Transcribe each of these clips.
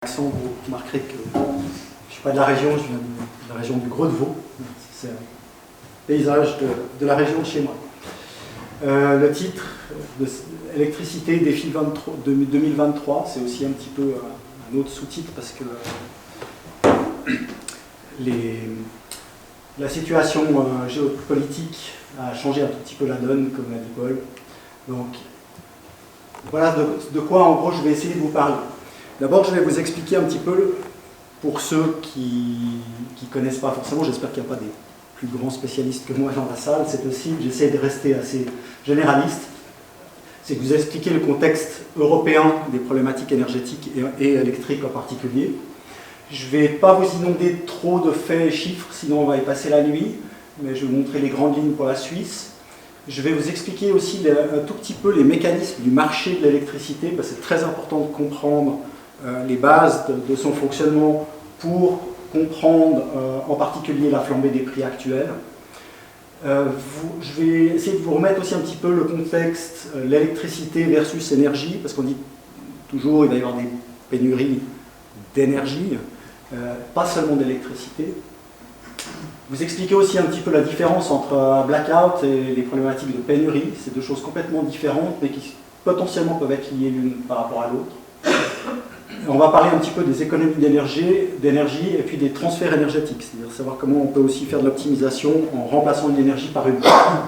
Vous remarquerez que je ne suis pas de la région, je viens de la région du Gros de Vaud. C'est un paysage de la région de chez moi. Le titre de Électricité défi 2023, c'est aussi un petit peu un autre sous-titre parce que la situation géopolitique a changé un tout petit peu la donne, comme l'a dit Paul. Donc voilà de quoi en gros je vais essayer de vous parler. D'abord, je vais vous expliquer un petit peu, pour ceux qui ne connaissent pas forcément, j'espère qu'il n'y a pas des plus grands spécialistes que moi dans la salle, c'est possible, j'essaie de rester assez généraliste, c'est que vous expliquer le contexte européen des problématiques énergétiques et électriques en particulier. Je ne vais pas vous inonder trop de faits et chiffres, sinon on va y passer la nuit, mais je vais vous montrer les grandes lignes pour la Suisse. Je vais vous expliquer aussi un tout petit peu les mécanismes du marché de l'électricité, parce que c'est très important de comprendre les bases de son fonctionnement pour comprendre en particulier la flambée des prix actuels. Je vais essayer de vous remettre aussi un petit peu le contexte, l'électricité versus énergie, parce qu'on dit toujours qu'il va y avoir des pénuries d'énergie, pas seulement d'électricité. Vous expliquer aussi un petit peu la différence entre un blackout et les problématiques de pénurie. C'est deux choses complètement différentes, mais qui potentiellement peuvent être liées l'une par rapport à l'autre. On va parler un petit peu des économies d'énergie et puis des transferts énergétiques, c'est-à-dire savoir comment on peut aussi faire de l'optimisation en remplaçant une énergie par une autre.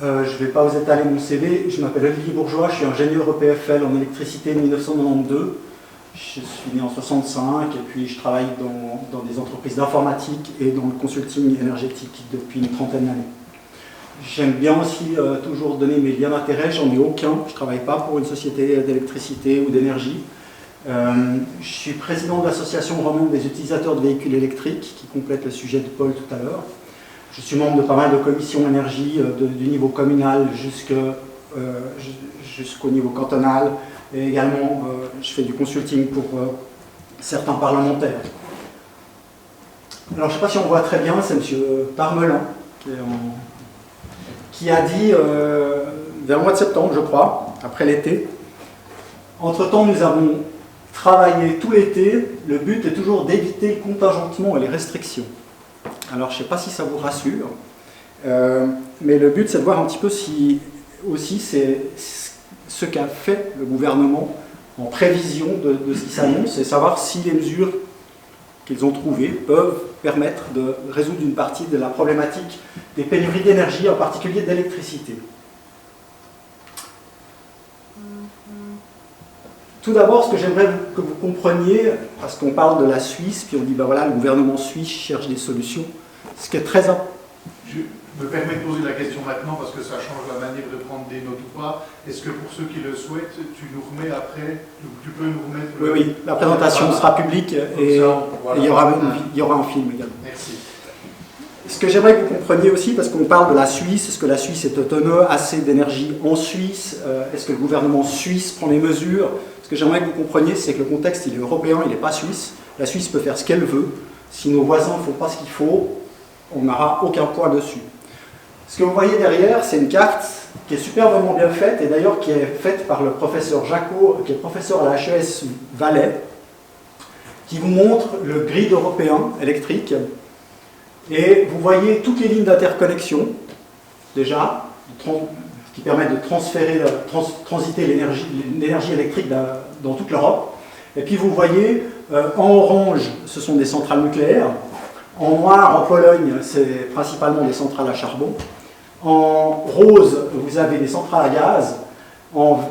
Je ne vais pas vous étaler mon CV, je m'appelle Olivier Bourgeois, je suis ingénieur EPFL en électricité de 1992. Je suis né en 65 et puis je travaille dans des entreprises d'informatique et dans le consulting énergétique depuis une trentaine d'années. J'aime bien aussi toujours donner mes liens d'intérêt, j'en ai aucun, je ne travaille pas pour une société d'électricité ou d'énergie. Je suis président de l'association romande des utilisateurs de véhicules électriques, qui complète le sujet de Paul tout à l'heure. Je suis membre de pas mal de commissions énergie, du niveau communal jusqu'au niveau cantonal, et également je fais du consulting pour certains parlementaires. Alors je ne sais pas si on voit très bien, c'est M. Parmelin, qui a dit, vers le mois de septembre, je crois, après l'été, entre-temps, nous avons travaillé tout l'été, le but est toujours d'éviter le contingentement et les restrictions. Alors, je ne sais pas si ça vous rassure, mais le but, c'est de voir un petit peu si, aussi, c'est ce qu'a fait le gouvernement en prévision de ce qui s'annonce, et savoir si les mesures qu'ils ont trouvées peuvent permettre de résoudre une partie de la problématique des pénuries d'énergie, en particulier d'électricité. Tout d'abord, ce que j'aimerais que vous compreniez, parce qu'on parle de la Suisse, puis on dit, ben voilà, le gouvernement suisse cherche des solutions, ce qui est très important. Je me permets de poser la question maintenant, parce que ça change la manière de prendre des notes ou pas. Est-ce que pour ceux qui le souhaitent, tu nous remets après, tu peux nous remettre... Oui, la présentation sera publique et il y aura un film également. Merci. Ce que j'aimerais que vous compreniez aussi, parce qu'on parle de la Suisse, est-ce que la Suisse est autonome, assez d'énergie en Suisse, est-ce que le gouvernement suisse prend les mesures? Ce que j'aimerais que vous compreniez, c'est que le contexte il est européen, il n'est pas suisse. La Suisse peut faire ce qu'elle veut. Si nos voisins ne font pas ce qu'il faut, on n'aura aucun poids dessus. Ce que vous voyez derrière, c'est une carte qui est superbement bien faite, et d'ailleurs qui est faite par le professeur Jacot, qui est professeur à la HES Valais, qui vous montre le grid européen électrique. Et vous voyez toutes les lignes d'interconnexion, déjà, qui permettent de transiter l'énergie électrique dans toute l'Europe. Et puis vous voyez, en orange, ce sont des centrales nucléaires. En noir, en Pologne, c'est principalement des centrales à charbon. En rose, vous avez des centrales à gaz. En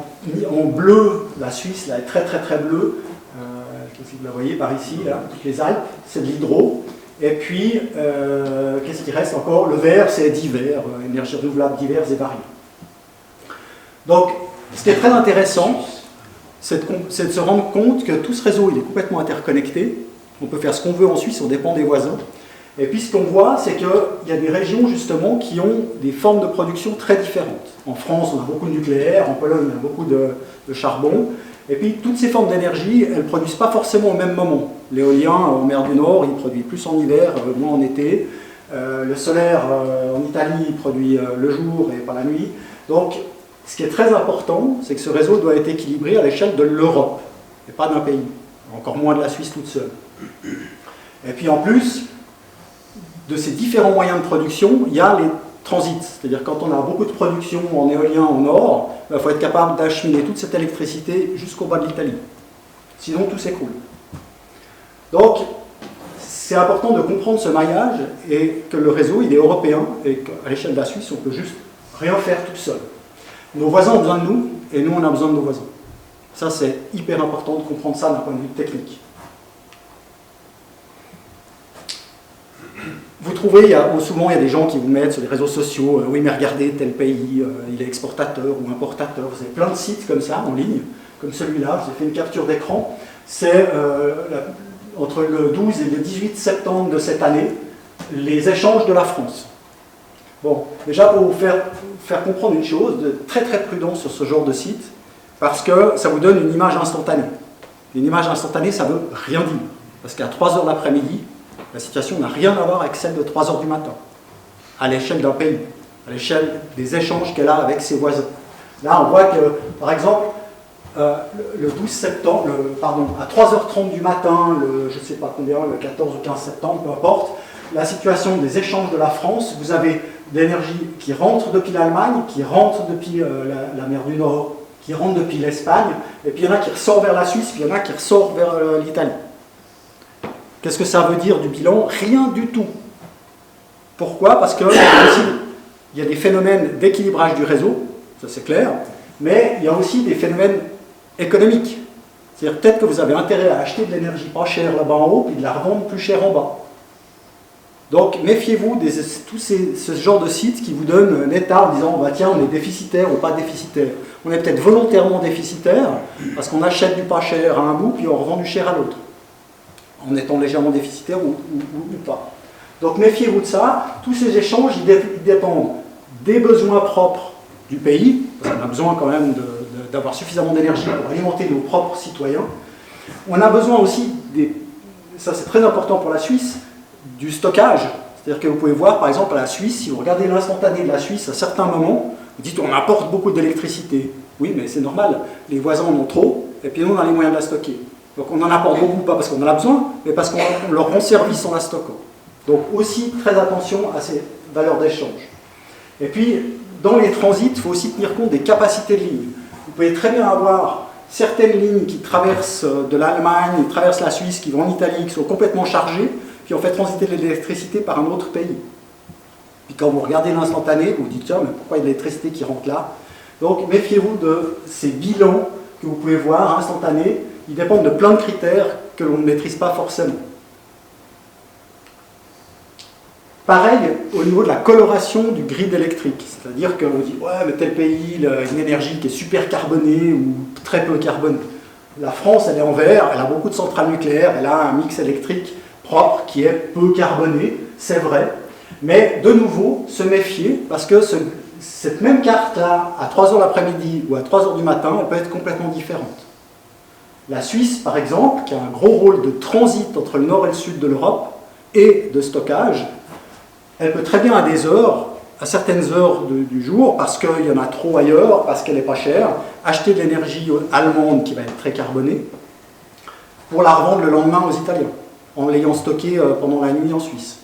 bleu, la Suisse là, est très très très bleue. Vous la voyez par ici, là, toutes les Alpes, c'est de l'hydro. Et puis, qu'est-ce qui reste encore? Le vert, c'est divers, énergie renouvelable diverses et variées. Donc, ce qui est très intéressant, c'est de se rendre compte que tout ce réseau il est complètement interconnecté. On peut faire ce qu'on veut en Suisse, on dépend des voisins. Et puis ce qu'on voit, c'est qu'il y a des régions justement qui ont des formes de production très différentes. En France, on a beaucoup de nucléaire, en Pologne, on a beaucoup de charbon. Et puis toutes ces formes d'énergie, elles ne produisent pas forcément au même moment. L'éolien en mer du Nord, il produit plus en hiver, moins en été. Le solaire en Italie, il produit le jour et pas la nuit. Donc, ce qui est très important, c'est que ce réseau doit être équilibré à l'échelle de l'Europe. et pas d'un pays, encore moins de la Suisse toute seule. Et puis en plus de ces différents moyens de production, il y a les transits, c'est-à-dire quand on a beaucoup de production en éolien au nord, il faut être capable d'acheminer toute cette électricité jusqu'au bas de l'Italie. Sinon tout s'écroule. Donc c'est important de comprendre ce maillage et que le réseau il est européen et qu'à l'échelle de la Suisse on peut juste rien faire tout seul. Nos voisins ont besoin de nous et nous on a besoin de nos voisins. Ça c'est hyper important de comprendre ça d'un point de vue technique. Vous trouvez, souvent il y a des gens qui vous mettent sur les réseaux sociaux, oui mais regardez tel pays, il est exportateur ou importateur, vous avez plein de sites comme ça en ligne, comme celui-là, je vous ai fait une capture d'écran, c'est entre le 12 et le 18 septembre de cette année, les échanges de la France. Bon, déjà pour vous faire comprendre une chose, de très prudent sur ce genre de site, parce que ça vous donne une image instantanée. Une image instantanée, ça ne veut rien dire, parce qu'à 3 heures l'après-midi, la situation n'a rien à voir avec celle de 3 heures du matin, à l'échelle d'un pays, à l'échelle des échanges qu'elle a avec ses voisins. Là, on voit que, par exemple, le 12 septembre, à 3h30 du matin, je ne sais pas combien, le 14 ou 15 septembre, peu importe, la situation des échanges de la France, vous avez de l'énergie qui rentre depuis l'Allemagne, qui rentre depuis la mer du Nord, qui rentre depuis l'Espagne, et puis il y en a qui ressort vers la Suisse, puis il y en a qui ressort vers l'Italie. Qu'est-ce que ça veut dire du bilan? Rien du tout. Pourquoi? Parce qu'il y a des phénomènes d'équilibrage du réseau, ça c'est clair, mais il y a aussi des phénomènes économiques. C'est-à-dire peut-être que vous avez intérêt à acheter de l'énergie pas chère là-bas en haut, puis de la revendre plus chère en bas. Donc méfiez-vous de ce genre de sites qui vous donnent un état en disant bah, tiens, on est déficitaire ou pas déficitaire. On est peut-être volontairement déficitaire parce qu'on achète du pas cher à un bout puis on revend du cher à l'autre, en étant légèrement déficitaire ou pas. Donc méfiez-vous de ça. Tous ces échanges ils dépendent des besoins propres du pays, parce qu'on a besoin quand même d'avoir suffisamment d'énergie pour alimenter nos propres citoyens. On a besoin aussi, ça c'est très important pour la Suisse, du stockage. C'est-à-dire que vous pouvez voir, par exemple, à la Suisse, si vous regardez l'instantané de la Suisse, à certains moments, vous dites on apporte beaucoup d'électricité. Oui, mais c'est normal, les voisins en ont trop, et puis nous on a les moyens de la stocker. Donc on en apporte beaucoup, pas parce qu'on en a besoin, mais parce qu'on leur rend service en la stockant. Donc aussi, très attention à ces valeurs d'échange. Et puis, dans les transits, il faut aussi tenir compte des capacités de ligne. Vous pouvez très bien avoir certaines lignes qui traversent de l'Allemagne, qui traversent la Suisse, qui vont en Italie, qui sont complètement chargées, puis on fait transiter l'électricité par un autre pays. Puis quand vous regardez l'instantané, vous vous dites tiens, mais pourquoi il y a de l'électricité qui rentre là? Donc méfiez-vous de ces bilans que vous pouvez voir instantanés. Ils dépendent de plein de critères que l'on ne maîtrise pas forcément. Pareil au niveau de la coloration du grid électrique, c'est-à-dire qu'on dit ouais mais tel pays il a une énergie qui est super carbonée ou très peu carbonée. La France elle est en vert, elle a beaucoup de centrales nucléaires, elle a un mix électrique propre qui est peu carboné, c'est vrai, mais de nouveau se méfier parce que cette même carte là à 3h l'après-midi ou à 3h du matin elle peut être complètement différente. La Suisse par exemple qui a un gros rôle de transit entre le nord et le sud de l'Europe et de stockage, elle peut très bien à certaines heures du jour, parce qu'il y en a trop ailleurs, parce qu'elle n'est pas chère, acheter de l'énergie allemande qui va être très carbonée, pour la revendre le lendemain aux Italiens, en l'ayant stockée pendant la nuit en Suisse.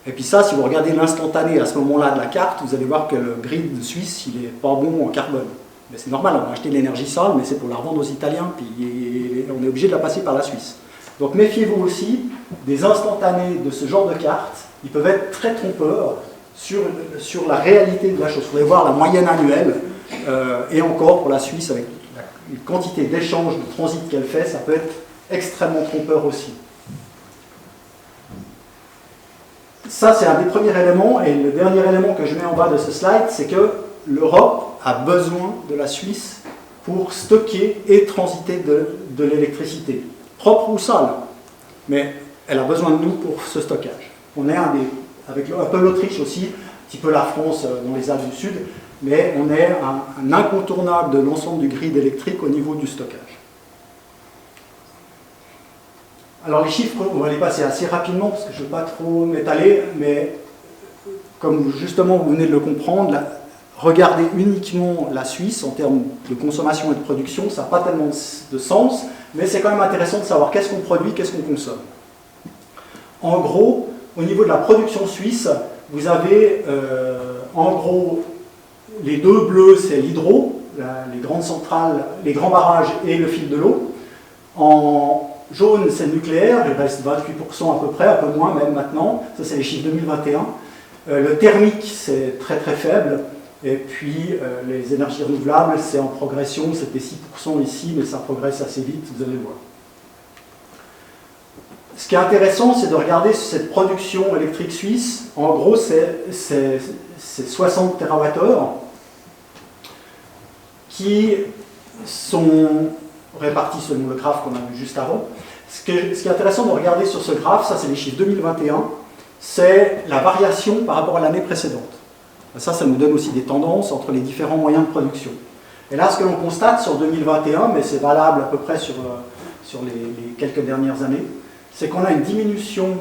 Et puis ça, si vous regardez l'instantané à ce moment-là de la carte, vous allez voir que le grid suisse, il n'est pas bon en carbone. Mais c'est normal, on va acheter de l'énergie sale, mais c'est pour la revendre aux Italiens, puis on est obligé de la passer par la Suisse. Donc méfiez-vous aussi des instantanés de ce genre de cartes. Ils peuvent être très trompeurs sur la réalité de la chose. Vous pouvez voir la moyenne annuelle, et encore pour la Suisse, avec la quantité d'échanges, de transit qu'elle fait, ça peut être extrêmement trompeur aussi. Ça, c'est un des premiers éléments, et le dernier élément que je mets en bas de ce slide, c'est que l'Europe a besoin de la Suisse pour stocker et transiter de l'électricité, propre ou sale, mais elle a besoin de nous pour ce stockage. On est avec un peu l'Autriche aussi, un petit peu la France dans les Alpes du Sud, mais on est un incontournable de l'ensemble du grid électrique au niveau du stockage. Alors les chiffres, on va les passer assez rapidement parce que je ne veux pas trop m'étaler, mais comme justement vous venez de le comprendre, regarder uniquement la Suisse en termes de consommation et de production, ça n'a pas tellement de sens, mais c'est quand même intéressant de savoir qu'est-ce qu'on produit, qu'est-ce qu'on consomme. En gros, au niveau de la production suisse, vous avez en gros les deux bleus, c'est l'hydro, les grandes centrales, les grands barrages et le fil de l'eau. En jaune, c'est le nucléaire, il reste 28% à peu près, un peu moins même maintenant, ça c'est les chiffres 2021. Le thermique, c'est très très faible. Et puis les énergies renouvelables, c'est en progression, c'était 6% ici, mais ça progresse assez vite, vous allez voir. Ce qui est intéressant, c'est de regarder cette production électrique suisse. En gros, c'est 60 TWh qui sont répartis selon le graphe qu'on a vu juste avant. Ce qui est intéressant de regarder sur ce graphe, ça c'est les chiffres 2021, c'est la variation par rapport à l'année précédente. Ça nous donne aussi des tendances entre les différents moyens de production. Et là, ce que l'on constate sur 2021, mais c'est valable à peu près sur les quelques dernières années, c'est qu'on a une diminution,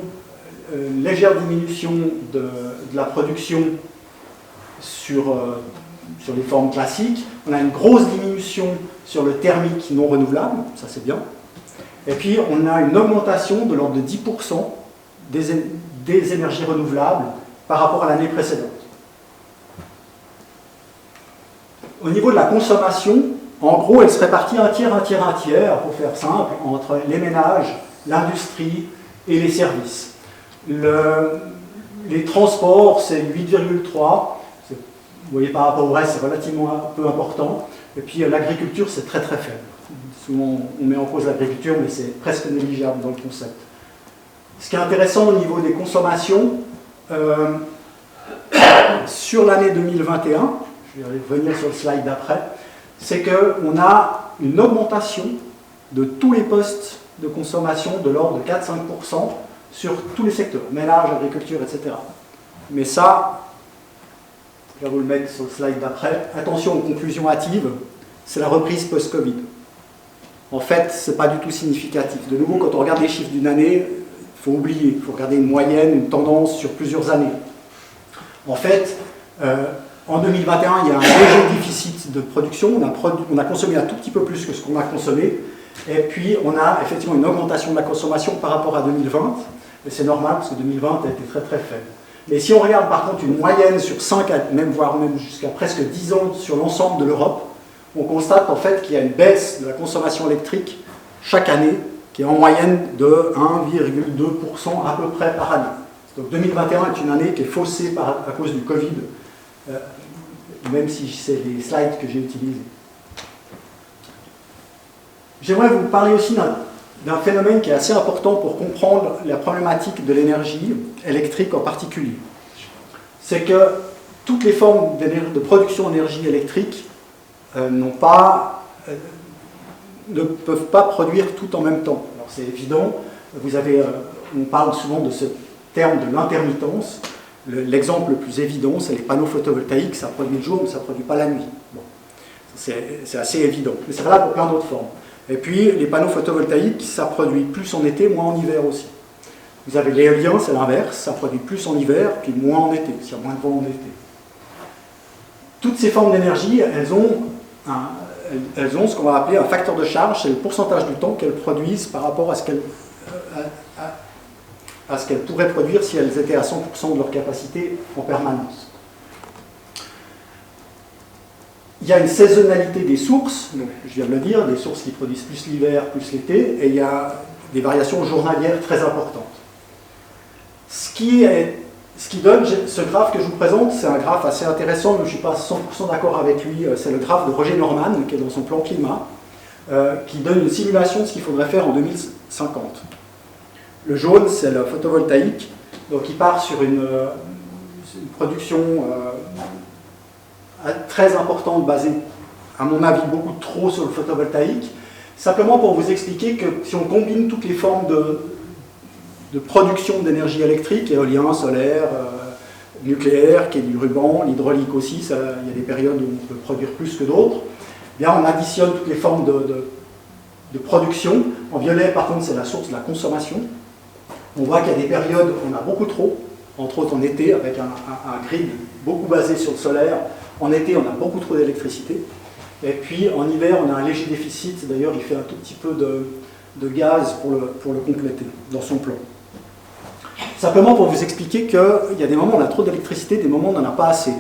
une légère diminution de la production sur les formes classiques. On a une grosse diminution sur le thermique non renouvelable, ça c'est bien. Et puis on a une augmentation de l'ordre de 10% des énergies renouvelables par rapport à l'année précédente. Au niveau de la consommation, en gros, elle se répartit un tiers, pour faire simple, entre les ménages, l'industrie et les services. Les transports, c'est 8,3. Vous voyez, par rapport au reste, c'est relativement peu important. Et puis l'agriculture, c'est très très faible. Souvent, on met en cause l'agriculture, mais c'est presque négligeable dans le concept. Ce qui est intéressant au niveau des consommations, sur l'année 2021, je vais revenir sur le slide d'après, c'est qu'on a une augmentation de tous les postes de consommation de l'ordre de 4-5% sur tous les secteurs, ménage, agriculture, etc. Mais ça, je vais vous le mettre sur le slide d'après, attention aux conclusions hâtives, c'est la reprise post-Covid. En fait, ce n'est pas du tout significatif. De nouveau, quand on regarde les chiffres d'une année, il faut oublier, il faut regarder une moyenne, une tendance sur plusieurs années. En fait, en 2021, il y a un léger déficit de production, on a consommé un tout petit peu plus que ce qu'on a consommé, et puis on a effectivement une augmentation de la consommation par rapport à 2020, et c'est normal parce que 2020 a été très très faible. Mais si on regarde par contre une moyenne sur 5, voire même jusqu'à presque 10 ans sur l'ensemble de l'Europe, on constate en fait qu'il y a une baisse de la consommation électrique chaque année, qui est en moyenne de 1,2% à peu près par année. Donc 2021 est une année qui est faussée à cause du Covid, même si c'est les slides que j'ai utilisés. J'aimerais vous parler aussi d'un phénomène qui est assez important pour comprendre la problématique de l'énergie électrique en particulier. C'est que toutes les formes de production d'énergie électrique ne peuvent pas produire tout en même temps. Alors c'est évident, on parle souvent de ce terme de l'intermittence. L'exemple le plus évident, c'est les panneaux photovoltaïques, ça produit le jour, mais ça ne produit pas la nuit. Bon. C'est assez évident, mais c'est valable pour plein d'autres formes. Et puis, les panneaux photovoltaïques, ça produit plus en été, moins en hiver aussi. Vous avez l'éolien, c'est l'inverse, ça produit plus en hiver, puis moins en été, s'il y a moins de vent en été. Toutes ces formes d'énergie, elles ont ce qu'on va appeler un facteur de charge, c'est le pourcentage du temps qu'elles produisent par rapport à ce qu'elles pourraient produire si elles étaient à 100% de leur capacité en permanence. Il y a une saisonnalité des sources, donc je viens de le dire, des sources qui produisent plus l'hiver, plus l'été, et il y a des variations journalières très importantes. Ce qui donne ce graphe que je vous présente, c'est un graphe assez intéressant, mais je ne suis pas 100% d'accord avec lui, c'est le graphe de Roger Norman, qui est dans son plan climat, qui donne une simulation de ce qu'il faudrait faire en 2050. Le jaune, c'est le photovoltaïque, donc il part sur une production très importante, basée, à mon avis, beaucoup trop sur le photovoltaïque. Simplement pour vous expliquer que si on combine toutes les formes de production d'énergie électrique, éolien, solaire, nucléaire, qui est du ruban, l'hydraulique aussi, il y a des périodes où on peut produire plus que d'autres, bien on additionne toutes les formes de production. En violet, par contre, c'est la source de la consommation. On voit qu'il y a des périodes où on a beaucoup trop. entre autres en été, avec un grid beaucoup basé sur le solaire. En été, on a beaucoup trop d'électricité. Et puis en hiver, on a un léger déficit. D'ailleurs, il fait un tout petit peu de gaz pour le compléter dans son plan. Simplement pour vous expliquer qu'il y a des moments où on a trop d'électricité, des moments où on n'en a pas assez.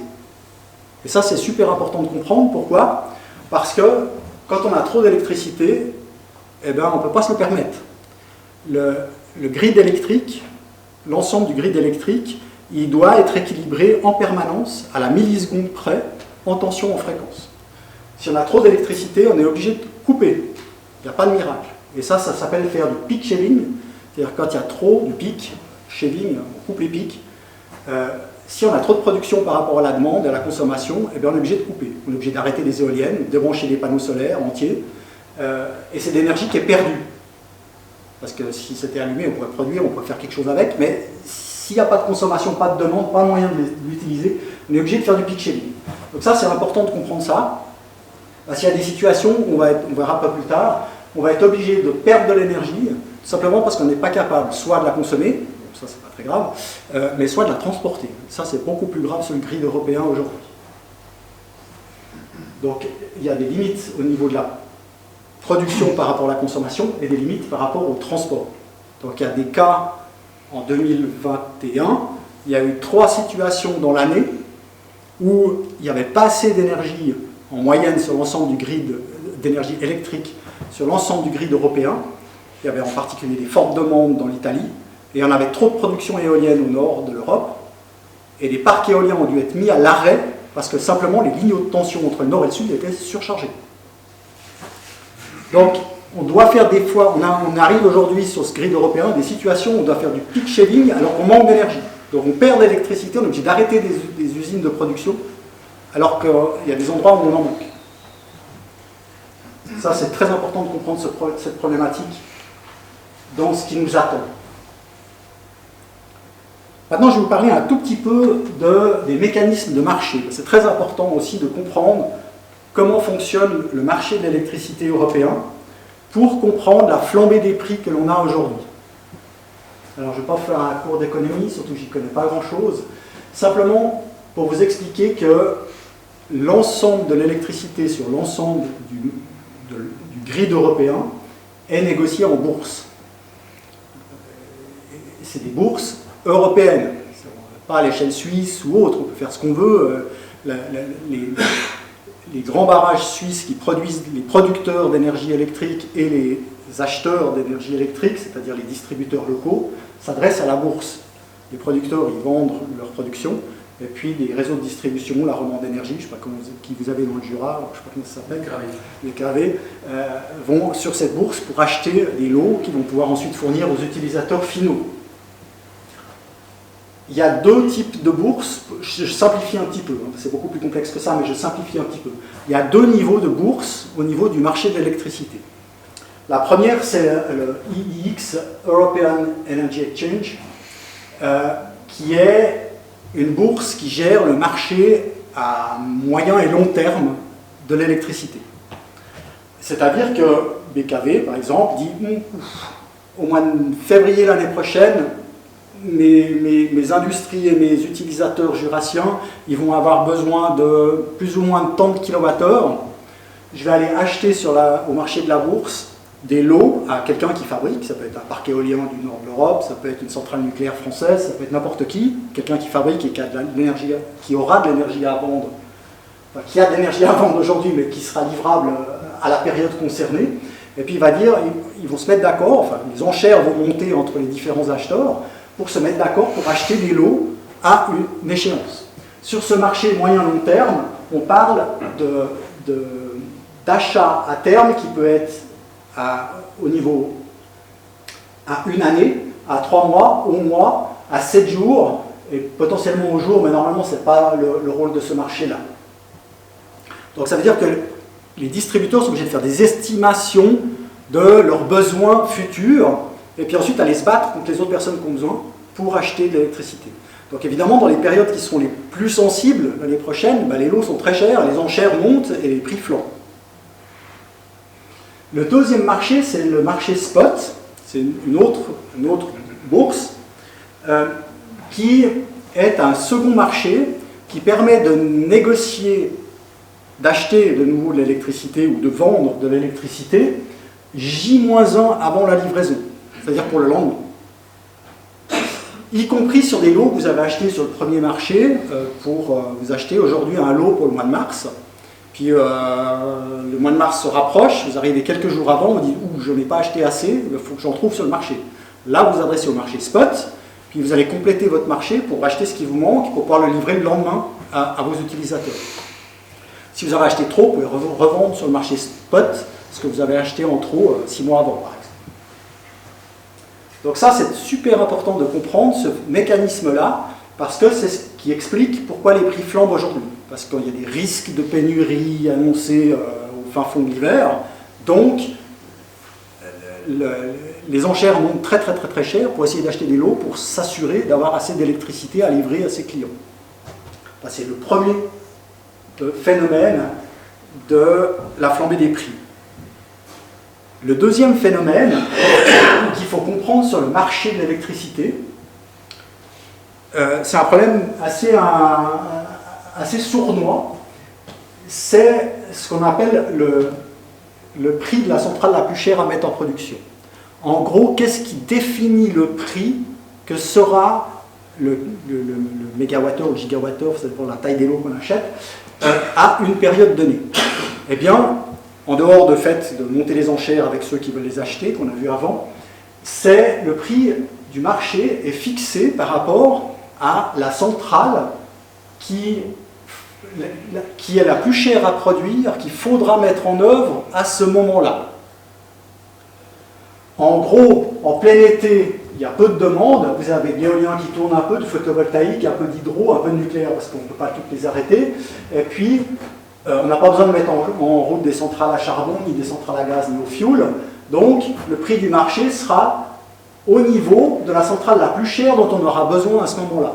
Et ça, c'est super important de comprendre. Pourquoi? Parce que quand on a trop d'électricité, eh ben, on ne peut pas se le permettre. Le grid électrique, l'ensemble du grid électrique, il doit être équilibré en permanence, à la milliseconde près, en tension, en fréquence. Si on a trop d'électricité, on est obligé de couper. Il n'y a pas de miracle. Et ça s'appelle faire du peak shaving. C'est-à-dire quand il y a trop de peak, shaving, on coupe les pics. Si on a trop de production par rapport à la demande, à la consommation, eh bien on est obligé de couper. On est obligé d'arrêter les éoliennes, de débrancher les panneaux solaires entiers. Et c'est de l'énergie qui est perdue. Parce que si c'était allumé, on pourrait produire, on pourrait faire quelque chose avec, mais s'il n'y a pas de consommation, pas de demande, pas moyen de l'utiliser, on est obligé de faire du peak shaving. Donc ça, c'est important de comprendre ça. Parce qu'il y a des situations où on verra un peu plus tard, on va être obligé de perdre de l'énergie, tout simplement parce qu'on n'est pas capable soit de la consommer, ça c'est pas très grave, mais soit de la transporter. Ça c'est beaucoup plus grave sur le grid européen aujourd'hui. Donc il y a des limites au niveau de la production par rapport à la consommation et des limites par rapport au transport. Donc il y a des cas en 2021, il y a eu 3 situations dans l'année où il n'y avait pas assez d'énergie en moyenne sur l'ensemble du grid d'énergie électrique, sur l'ensemble du grid européen. Il y avait en particulier des fortes demandes dans l'Italie, et on avait trop de production éolienne au nord de l'Europe, et les parcs éoliens ont dû être mis à l'arrêt parce que simplement les lignes de tension entre le nord et le sud étaient surchargées. Donc on doit faire des fois, on arrive aujourd'hui sur ce grid européen des situations où on doit faire du peak shaving alors qu'on manque d'énergie. Donc on perd d'électricité, on est obligé d'arrêter des usines de production alors qu'il y a des endroits où on en manque. Ça, c'est très important de comprendre cette problématique dans ce qui nous attend. Maintenant, je vais vous parler un tout petit peu des mécanismes de marché. C'est très important aussi de comprendre comment fonctionne le marché de l'électricité européen pour comprendre la flambée des prix que l'on a aujourd'hui. Alors, je ne vais pas faire un cours d'économie, surtout que j'y connais pas grand-chose. Simplement pour vous expliquer que l'ensemble de l'électricité sur l'ensemble du grid européen est négocié en bourse. C'est des bourses européennes, pas à l'échelle suisse ou autre, on peut faire ce qu'on veut. Les grands barrages suisses qui produisent les producteurs d'énergie électrique et les acheteurs d'énergie électrique, c'est-à-dire les distributeurs locaux, s'adressent à la bourse. Les producteurs, ils vendent leur production, et puis les réseaux de distribution, la Romande Énergie, je ne sais pas qui vous avez dans le Jura, je ne sais pas comment ça s'appelle, les KV, vont sur cette bourse pour acheter des lots qu'ils vont pouvoir ensuite fournir aux utilisateurs finaux. Il y a 2 types de bourses, je simplifie un petit peu, c'est beaucoup plus complexe que ça, mais je simplifie un petit peu. Il y a 2 niveaux de bourse au niveau du marché de l'électricité. La première, c'est le EEX, European Energy Exchange, qui est une bourse qui gère le marché à moyen et long terme de l'électricité. C'est-à-dire que BKV, par exemple, dit au mois de février l'année prochaine, mes industries et mes utilisateurs jurassiens, ils vont avoir besoin de plus ou moins de tant de kilowattheures. Je vais aller acheter au marché de la bourse des lots à quelqu'un qui fabrique, ça peut être un parc éolien du nord de l'Europe, ça peut être une centrale nucléaire française, ça peut être n'importe qui, quelqu'un qui fabrique et qui aura de l'énergie à vendre, enfin, qui a de l'énergie à vendre aujourd'hui, mais qui sera livrable à la période concernée. Et puis il va dire, ils vont se mettre d'accord, enfin les enchères vont monter entre les différents acheteurs pour se mettre d'accord pour acheter des lots à une échéance. Sur ce marché moyen-long terme, on parle d'achat à terme qui peut être au niveau à 1 année, à 3 mois, au mois, à 7 jours, et potentiellement au jour, mais normalement ce n'est pas le rôle de ce marché-là. Donc ça veut dire que les distributeurs sont obligés de faire des estimations de leurs besoins futurs, et puis ensuite aller se battre contre les autres personnes qui ont besoin pour acheter de l'électricité. Donc évidemment, dans les périodes qui seront les plus sensibles l'année prochaine, les lots sont très chers, les enchères montent et les prix flambent. Le deuxième marché, c'est le marché spot, c'est une autre bourse qui est un second marché qui permet de négocier, d'acheter de nouveau de l'électricité ou de vendre de l'électricité J-1 avant la livraison, c'est-à-dire pour le lendemain. Y compris sur des lots que vous avez achetés sur le premier marché, vous achetez aujourd'hui un lot pour le mois de mars, puis le mois de mars se rapproche, vous arrivez quelques jours avant, vous dites « Ouh, je n'ai pas acheté assez, il faut que j'en trouve sur le marché ». Là, vous vous adressez au marché spot, puis vous allez compléter votre marché pour acheter ce qui vous manque, pour pouvoir le livrer le lendemain à vos utilisateurs. Si vous avez acheté trop, vous pouvez revendre sur le marché spot ce que vous avez acheté en trop 6 mois avant, par exemple. Donc ça, c'est super important de comprendre ce mécanisme-là, parce que c'est ce qui explique pourquoi les prix flambent aujourd'hui. Parce qu'il y a des risques de pénurie annoncés au fin fond de l'hiver, donc les enchères montent très très très très cher pour essayer d'acheter des lots pour s'assurer d'avoir assez d'électricité à livrer à ses clients. C'est le premier phénomène de la flambée des prix. Le deuxième phénomène qu'il faut comprendre sur le marché de l'électricité, c'est un problème assez sournois, c'est ce qu'on appelle le prix de la centrale la plus chère à mettre en production. En gros, qu'est-ce qui définit le prix que sera le mégawattheure ou le gigawattheure, ça dépend de la taille des lots qu'on achète, à une période donnée? Eh bien, en dehors du fait de monter les enchères avec ceux qui veulent les acheter, qu'on a vu avant, c'est le prix du marché est fixé par rapport à la centrale qui est la plus chère à produire, qu'il faudra mettre en œuvre à ce moment-là. En gros, en plein été, il y a peu de demandes, vous avez de l'éolien qui tourne un peu, du photovoltaïque, un peu d'hydro, un peu de nucléaire, parce qu'on ne peut pas toutes les arrêter, et puis on n'a pas besoin de mettre en route des centrales à charbon, ni des centrales à gaz, ni au fioul, donc le prix du marché sera au niveau de la centrale la plus chère dont on aura besoin à ce moment-là.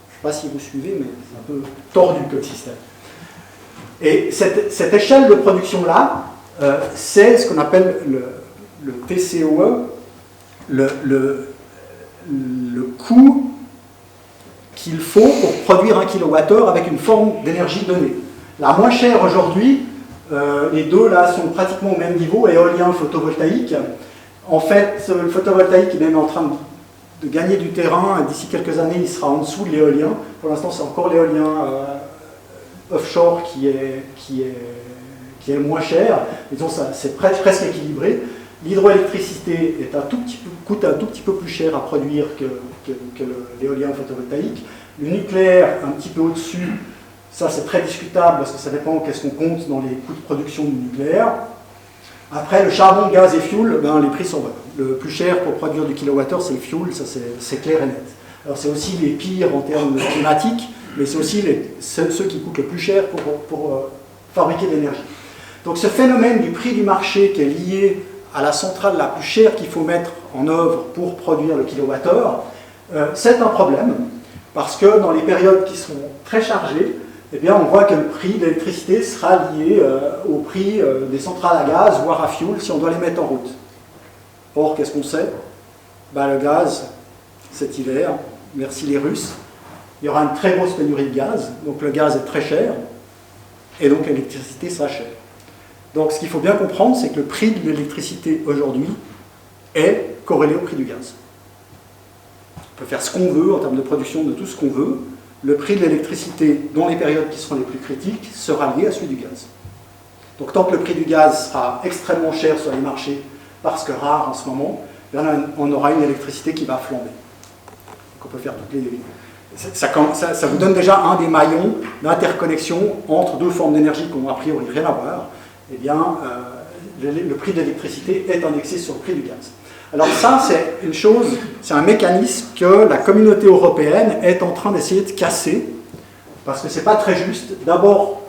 Je ne sais pas si vous suivez, mais c'est un peu tordu comme système. Et cette échelle de production-là, c'est ce qu'on appelle le TCOE, le coût qu'il faut pour produire un kilowattheure avec une forme d'énergie donnée. La moins chère aujourd'hui, les deux là sont pratiquement au même niveau, éolien, photovoltaïque. En fait, le photovoltaïque est même en train de gagner du terrain, d'ici quelques années il sera en dessous de l'éolien. Pour l'instant c'est encore l'éolien offshore qui est moins cher, disons c'est presque équilibré. L'hydroélectricité coûte un tout petit peu plus cher à produire que l'éolien photovoltaïque. Le nucléaire un petit peu au-dessus, ça c'est très discutable parce que ça dépend qu'est-ce qu'on compte dans les coûts de production du nucléaire. Après, le charbon, gaz et fioul, les prix sont bas. Le plus cher pour produire du kilowattheure, c'est le fioul, ça c'est clair et net. Alors c'est aussi les pires en termes climatiques, mais c'est aussi ceux qui coûtent le plus cher pour fabriquer de l'énergie. Donc ce phénomène du prix du marché qui est lié à la centrale la plus chère qu'il faut mettre en œuvre pour produire le kilowattheure, c'est un problème, parce que dans les périodes qui sont très chargées, eh bien, on voit que le prix de l'électricité sera lié au prix des centrales à gaz, voire à fioul, si on doit les mettre en route. Or, qu'est-ce qu'on sait? Le gaz, cet hiver, merci les Russes, il y aura une très grosse pénurie de gaz, donc le gaz est très cher, et donc l'électricité sera chère. Donc ce qu'il faut bien comprendre, c'est que le prix de l'électricité aujourd'hui est corrélé au prix du gaz. On peut faire ce qu'on veut en termes de production de tout ce qu'on veut, le prix de l'électricité, dans les périodes qui seront les plus critiques, sera lié à celui du gaz. Donc tant que le prix du gaz sera extrêmement cher sur les marchés, parce que rare en ce moment, on aura une électricité qui va flamber. Donc on peut faire toutes les... Ça vous donne déjà un des maillons d'interconnexion entre deux formes d'énergie qui n'ont a priori rien à voir. Eh bien, le prix de l'électricité est indexé sur le prix du gaz. Alors ça, c'est une chose, c'est un mécanisme que la communauté européenne est en train d'essayer de casser, parce que c'est pas très juste. D'abord,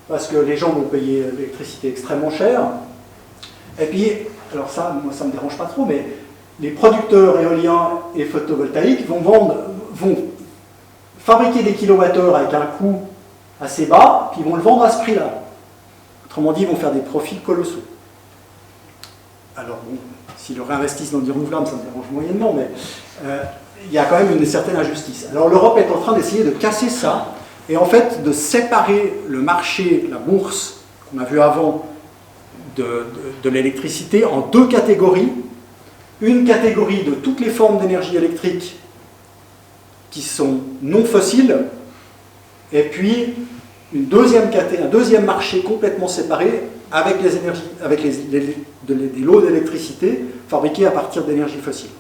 parce que les gens vont payer l'électricité extrêmement cher, et puis, alors ça, moi ça me dérange pas trop, mais les producteurs éoliens et photovoltaïques vont fabriquer des kilowattheures avec un coût assez bas, puis ils vont le vendre à ce prix-là. Autrement dit, ils vont faire des profits colossaux. Alors bon, s'ils le réinvestissent dans du renouvelable, ça me dérange moyennement, mais il y a quand même une certaine injustice. Alors l'Europe est en train d'essayer de casser ça, et en fait de séparer le marché, la bourse, qu'on a vu avant, de l'électricité en deux catégories. Une catégorie de toutes les formes d'énergie électrique qui sont non fossiles, et puis un deuxième marché complètement séparé avec les énergies, avec des lots d'électricité fabriqués à partir d'énergie fossile.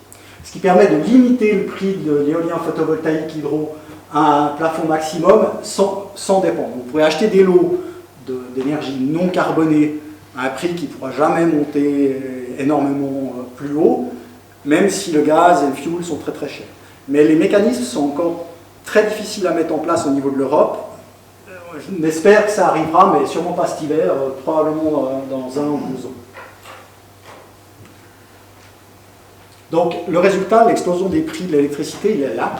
Ce qui permet de limiter le prix de l'éolien photovoltaïque hydro à un plafond maximum sans dépendre. Vous pourrez acheter des lots d'énergie non carbonée à un prix qui ne pourra jamais monter énormément plus haut, même si le gaz et le fuel sont très très chers. Mais les mécanismes sont encore très difficiles à mettre en place au niveau de l'Europe. On espère que ça arrivera, mais sûrement pas cet hiver, probablement dans 1 ou 2 ans. Donc le résultat, l'explosion des prix de l'électricité, il est là.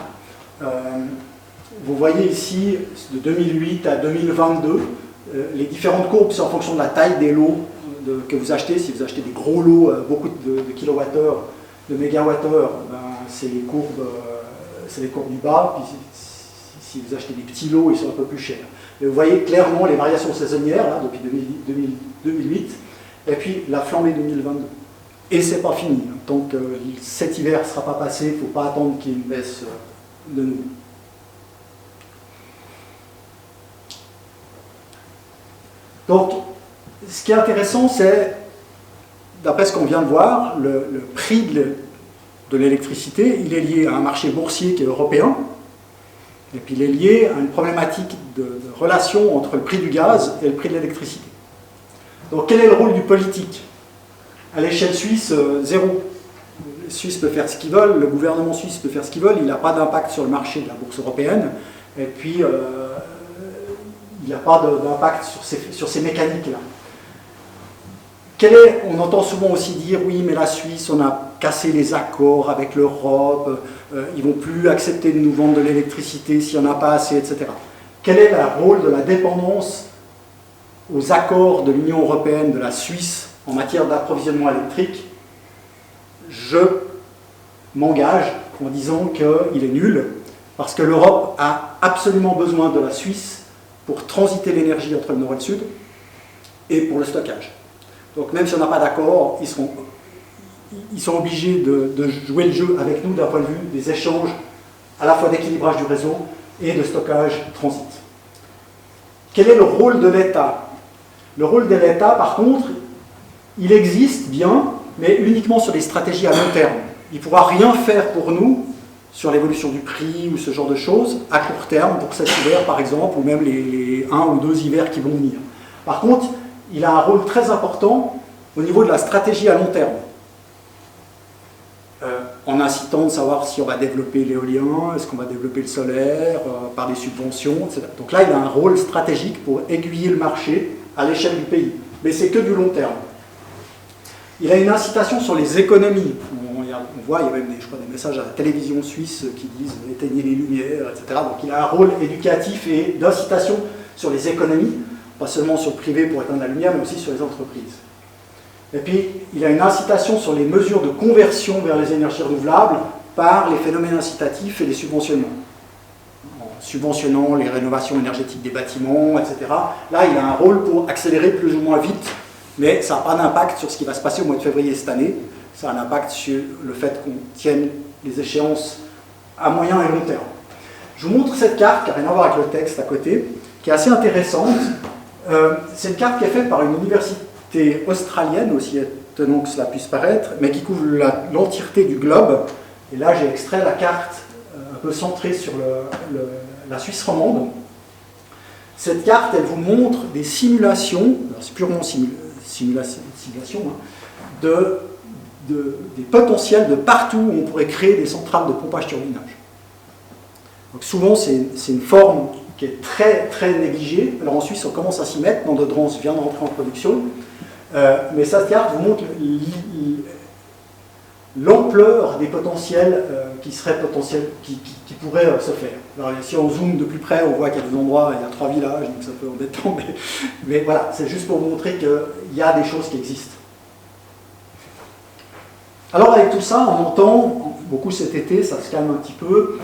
Vous voyez ici, de 2008 à 2022, les différentes courbes, c'est en fonction de la taille des lots que vous achetez. Si vous achetez des gros lots, beaucoup de kilowattheures, de mégawattheures, ben, c'est les courbes du bas. Puis si vous achetez des petits lots, ils sont un peu plus chers. Et vous voyez clairement les variations saisonnières là, depuis 2008, et puis la flambée 2022. Et c'est pas fini. Tant que cet hiver ne sera pas passé, il ne faut pas attendre qu'il y ait une baisse de nouveau. Donc, ce qui est intéressant, c'est, d'après ce qu'on vient de voir, le prix de l'électricité, il est lié à un marché boursier qui est européen, et puis il est lié à une problématique de relation entre le prix du gaz et le prix de l'électricité. Donc, quel est le rôle du politique? À l'échelle suisse, zéro. Les Suisses peuvent faire ce qu'ils veulent, le gouvernement suisse peut faire ce qu'il veut, il n'a pas d'impact sur le marché de la bourse européenne, et puis il n'y a pas d'impact sur ces mécaniques-là. On entend souvent aussi dire, oui, mais la Suisse, on a cassé les accords avec l'Europe, ils ne vont plus accepter de nous vendre de l'électricité s'il n'y en a pas assez, etc. Quel est le rôle de la dépendance aux accords de l'Union européenne, de la Suisse, en matière d'approvisionnement électrique? Je m'engage en disant qu'il est nul, parce que l'Europe a absolument besoin de la Suisse pour transiter l'énergie entre le nord et le sud, et pour le stockage. Donc même si on n'a pas d'accord, ils sont obligés de jouer le jeu avec nous d'un point de vue des échanges, à la fois d'équilibrage du réseau et de stockage transit. Quel est le rôle de l'État? Le rôle de l'État, par contre, il existe bien, mais uniquement sur des stratégies à long terme. Il ne pourra rien faire pour nous sur l'évolution du prix ou ce genre de choses à court terme, pour cet hiver par exemple, ou même les 1 ou 2 hivers qui vont venir. Par contre, il a un rôle très important au niveau de la stratégie à long terme, en incitant de savoir si on va développer l'éolien, est-ce qu'on va développer le solaire, par des subventions, etc. Donc là, il a un rôle stratégique pour aiguiller le marché à l'échelle du pays, mais c'est que du long terme. Il a une incitation sur les économies. On voit, il y a même des messages à la télévision suisse qui disent « éteignez les lumières », etc. Donc il a un rôle éducatif et d'incitation sur les économies, pas seulement sur le privé pour éteindre la lumière, mais aussi sur les entreprises. Et puis, il a une incitation sur les mesures de conversion vers les énergies renouvelables par les phénomènes incitatifs et les subventionnements. En subventionnant les rénovations énergétiques des bâtiments, etc. Là, il a un rôle pour accélérer plus ou moins vite, mais ça n'a pas d'impact sur ce qui va se passer au mois de février cette année. Ça a un impact sur le fait qu'on tienne les échéances à moyen et long terme. Je vous montre cette carte, qui n'a rien à voir avec le texte à côté, qui est assez intéressante. C'est une carte qui est faite par une université australienne, aussi étonnant que cela puisse paraître, mais qui couvre l'entièreté du globe. Et là, j'ai extrait la carte un peu centrée sur la Suisse romande. Cette carte, elle vous montre des simulations, c'est purement simulation, hein, des potentiels de partout où on pourrait créer des centrales de pompage-turbinage. Donc souvent, c'est une forme qui est très, très négligée. Alors en Suisse, on commence à s'y mettre. Nandodrans vient de rentrer en production. Mais cette carte vous montre l'ampleur des potentiels qui pourraient se faire. Alors, si on zoome de plus près, on voit qu'il y a des endroits, il y a 3 villages, donc ça peut embêtant, mais voilà, c'est juste pour vous montrer qu'il y a des choses qui existent. Alors avec tout ça, on entend, beaucoup cet été, ça se calme un petit peu,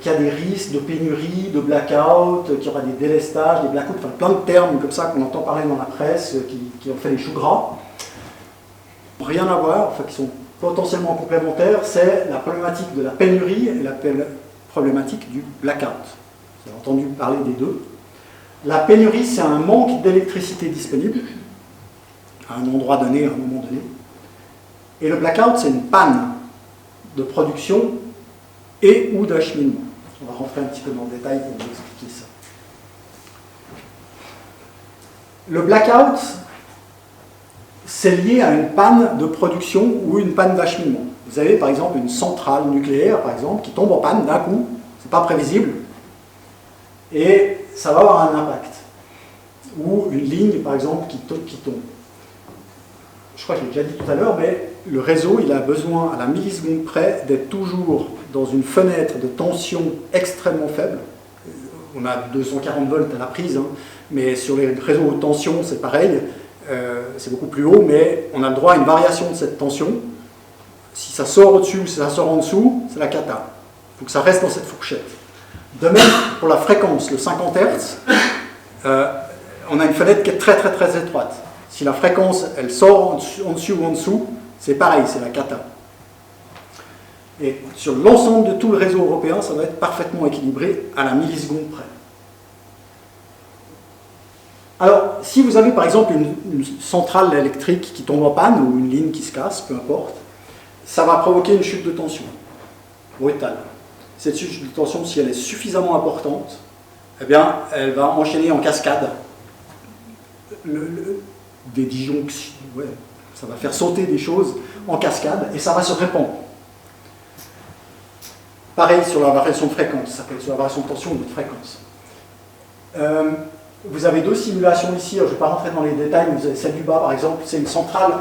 qu'il y a des risques de pénurie, de blackout, qu'il y aura des délestages, des blackouts, enfin plein de termes comme ça qu'on entend parler dans la presse, qui ont fait les choux gras. Rien à voir, enfin qui sont potentiellement complémentaires, c'est la problématique de la pénurie et la problématique du blackout. Vous avez entendu parler des deux. La pénurie, c'est un manque d'électricité disponible à un endroit donné, à un moment donné. Et le blackout, c'est une panne de production et ou d'acheminement. On va rentrer un petit peu dans le détail pour vous expliquer ça. Le blackout, c'est lié à une panne de production ou une panne d'acheminement. Vous avez par exemple une centrale nucléaire, par exemple, qui tombe en panne d'un coup, c'est pas prévisible, et ça va avoir un impact. Ou une ligne, par exemple, qui tombe. Je crois que je l'ai déjà dit tout à l'heure, mais le réseau, il a besoin, à la milliseconde près, d'être toujours dans une fenêtre de tension extrêmement faible. On a 240 volts à la prise, hein, mais sur les réseaux haute tension, c'est pareil. C'est beaucoup plus haut, mais on a le droit à une variation de cette tension. Si ça sort au-dessus ou si ça sort en dessous, c'est la cata. Il faut que ça reste dans cette fourchette. De même, pour la fréquence, le 50 Hz, on a une fenêtre qui est très très très étroite. Si la fréquence, elle sort en dessus ou en dessous, c'est pareil, c'est la cata. Et sur l'ensemble de tout le réseau européen, ça va être parfaitement équilibré à la milliseconde près. Alors, si vous avez par exemple une centrale électrique qui tombe en panne ou une ligne qui se casse, peu importe, ça va provoquer une chute de tension brutale. Cette chute de tension, si elle est suffisamment importante, eh bien, elle va enchaîner en cascade des disjonctions, ouais, ça va faire sauter des choses en cascade et ça va se répandre. Pareil sur la variation de fréquence, ça peut être sur la variation de tension ou de fréquence. Vous avez deux simulations ici, je ne vais pas rentrer dans les détails, mais vous avez celle du bas par exemple, c'est une centrale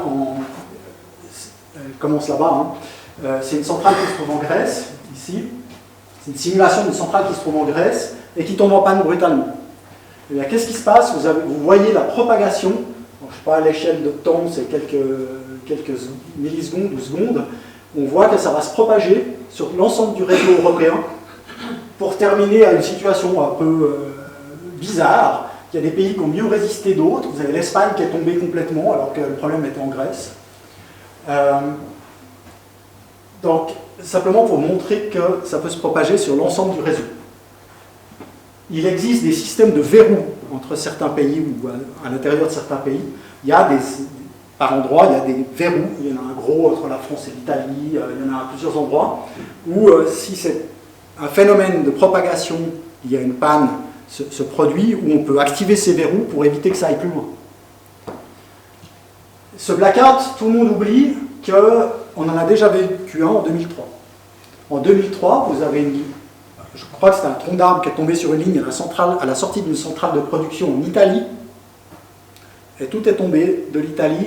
elle commence là-bas, hein. C'est une centrale qui se trouve en Grèce, ici. C'est une simulation d'une centrale qui se trouve en Grèce et qui tombe en panne brutalement. Qu'est-ce qui se passe? Vous voyez la propagation, donc, je ne sais pas à l'échelle de temps, c'est quelques millisecondes ou secondes, on voit que ça va se propager sur l'ensemble du réseau européen pour terminer à une situation un peu bizarre. Il y a des pays qui ont mieux résisté d'autres. Vous avez l'Espagne qui est tombée complètement alors que le problème était en Grèce. Donc, simplement pour montrer que ça peut se propager sur l'ensemble du réseau. Il existe des systèmes de verrous entre certains pays ou à l'intérieur de certains pays. Il y a par endroits, il y a des verrous. Il y en a un gros entre la France et l'Italie. Il y en a à plusieurs endroits où si c'est un phénomène de propagation, il y a une panne se produit, où on peut activer ces verrous pour éviter que ça aille plus loin. Ce blackout, tout le monde oublie qu'on en a déjà vécu un en 2003. En 2003, vous avez je crois que c'était un tronc d'arbre qui est tombé sur une ligne à la sortie d'une centrale de production en Italie. Et tout est tombé de l'Italie,